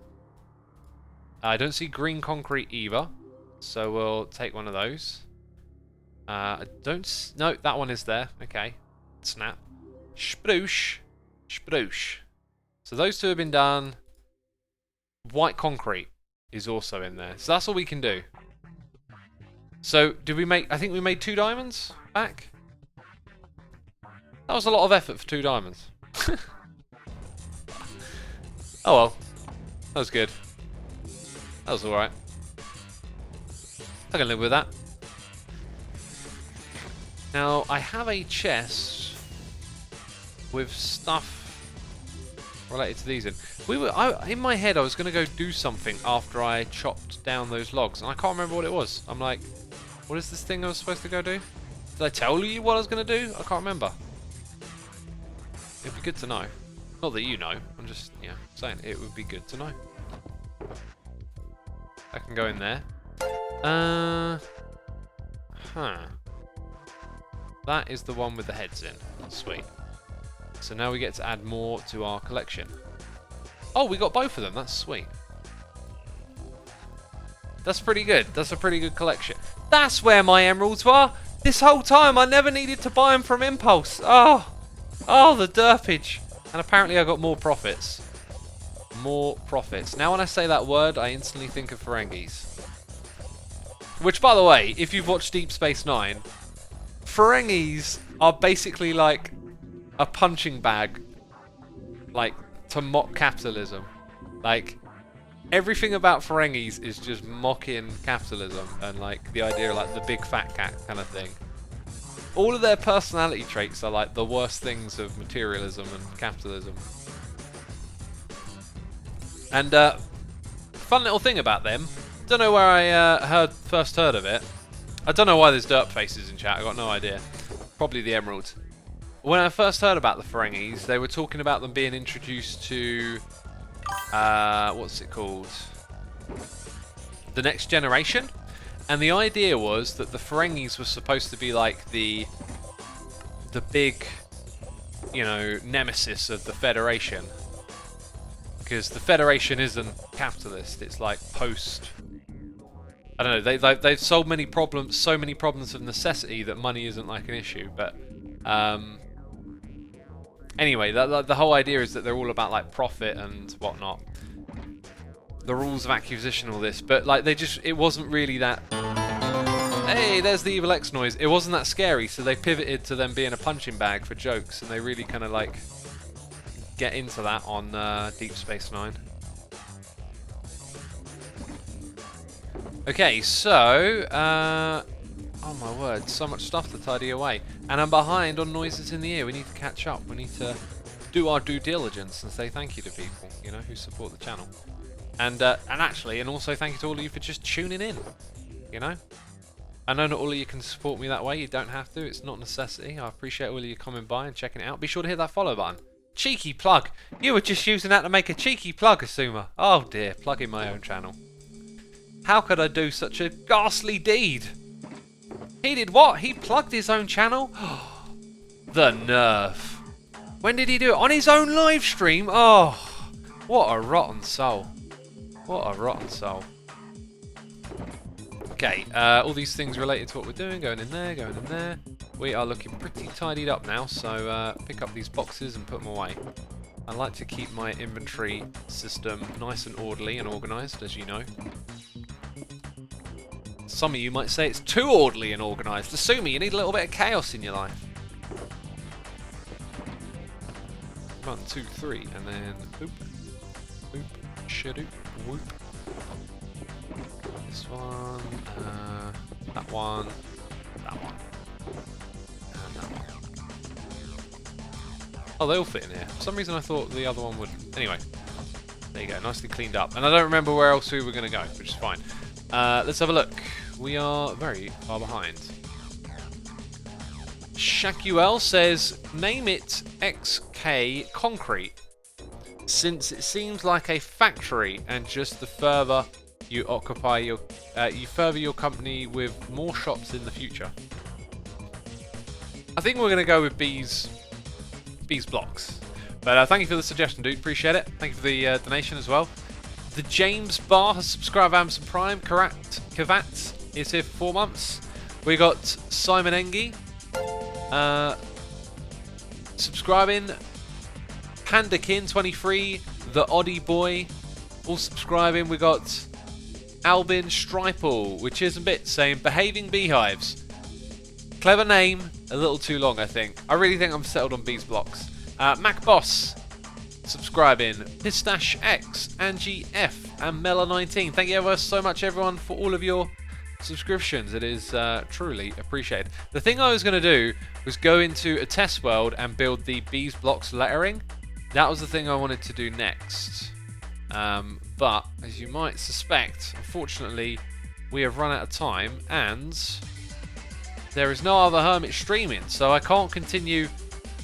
I don't see green concrete either. So we'll take one of those. I don't... No, that one is there. Okay. Snap. Spruce. Spruce. So those two have been done. White concrete is also in there. So that's all we can do. So, did we make... I think we made 2 diamonds back. That was a lot of effort for 2 diamonds. Oh well. That was good. That was alright. I can live with that. Now, I have a chest with stuff related to these in. In my head, I was going to go do something after I chopped down those logs, and I can't remember what it was. I'm like, what is this thing I was supposed to go do? Did I tell you what I was going to do? I can't remember. It'd be good to know. Not that you know. I'm just, yeah, saying it would be good to know. I can go in there. That is the one with the heads in. Sweet. So now we get to add more to our collection. Oh, we got both of them. That's sweet. That's pretty good. That's a pretty good collection. That's where my emeralds were. This whole time I never needed to buy them from Impulse. Oh, the derpage. And apparently I got more profits. More profits. Now when I say that word, I instantly think of Ferengis. Which, by the way, if you've watched Deep Space Nine, Ferengis are basically like a punching bag, like, to mock capitalism. Like, everything about Ferengis is just mocking capitalism and, like, the idea of, like, the big fat cat kind of thing. All of their personality traits are, like, the worst things of materialism and capitalism. And fun little thing about them. Don't know where I first heard of it. I don't know why there's dirt faces in chat. I got no idea. Probably the emeralds. When I first heard about the Ferengis, they were talking about them being introduced to what's it called? The Next Generation. And the idea was that the Ferengis were supposed to be like the big, you know, nemesis of the Federation. Because the Federation isn't capitalist, it's like post. I don't know. They've solved many problems, so many problems of necessity that money isn't like an issue. But anyway, the whole idea is that they're all about like profit and whatnot. The rules of acquisition, all this, but like it wasn't really that. Hey, there's the Evil X noise. It wasn't that scary, so they pivoted to them being a punching bag for jokes, and they really kind of like get into that on Deep Space Nine. Okay, so oh my word, so much stuff to tidy away, and I'm behind on noises in the ear. We need to catch up. We need to do our due diligence and say thank you to people, you know, who support the channel. And also thank you to all of you for just tuning in, you know. I know not all of you can support me that way. You don't have to. It's not a necessity. I appreciate all of you coming by and checking it out. Be sure to hit that follow button. Cheeky plug. You were just using that to make a cheeky plug, Asuma. Oh dear, plugging my own channel. How could I do such a ghastly deed? He did what? He plugged his own channel? The nerve. When did he do it? On his own live stream? Oh, what a rotten soul. What a rotten soul. Okay, all these things related to what we're doing, going in there, going in there. We are looking pretty tidied up now, so pick up these boxes and put them away. I like to keep my inventory system nice and orderly and organised, as you know. Some of you might say it's too orderly and organised. Assume you need a little bit of chaos in your life. 1, 2, 3, and then boop, boop, shadoop, whoop. This one, that one, that one, and that one. Oh, they all fit in here. For some reason I thought the other one wouldn't. Anyway, there you go, nicely cleaned up. And I don't remember where else we were going to go, which is fine. Let's have a look. We are very far behind. Shakuel says, name it XK Concrete, since it seems like a factory, and just the further you occupy your, you further your company with more shops in the future. I think we're going to go with B's blocks. But thank you for the suggestion, dude. Appreciate it. Thank you for the donation as well. The James Barr has subscribed to Amazon Prime. Kavat is here for 4 months. We got Simon Engie subscribing. Pandakin23, the Oddie Boy, all subscribing. We got Albin Striple, which isn't bit, saying behaving beehives. Clever name, a little too long, I think. I really think I'm settled on B's blocks. Mac Boss subscribing. Pistache X, Angie F, and Mela19. Thank you ever so much, everyone, for all of your subscriptions. It is truly appreciated. The thing I was going to do was go into a test world and build the B's blocks lettering. That was the thing I wanted to do next. But, as you might suspect, unfortunately, we have run out of time, and there is no other Hermit streaming, so I can't continue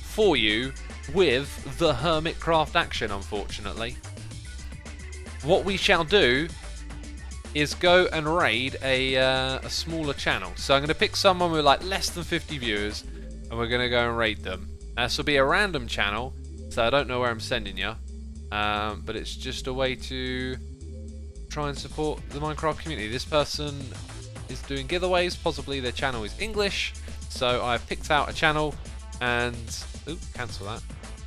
for you with the Hermitcraft action, unfortunately. What we shall do is go and raid a smaller channel. So I'm going to pick someone with like less than 50 viewers, and we're going to go and raid them. This will be a random channel, so I don't know where I'm sending you. But it's just a way to try and support the Minecraft community. This person is doing giveaways, possibly their channel is English, so I've picked out a channel and cancel that.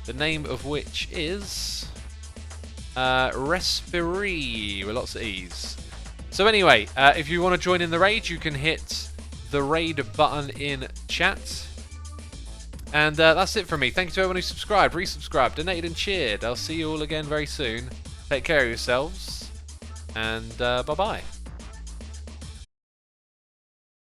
The name of which is Respiri, with lots of E's. So anyway, if you want to join in the raid, you can hit the raid button in chat. And that's it from me. Thank you to everyone who subscribed, resubscribed, donated and cheered. I'll see you all again very soon. Take care of yourselves, and bye-bye.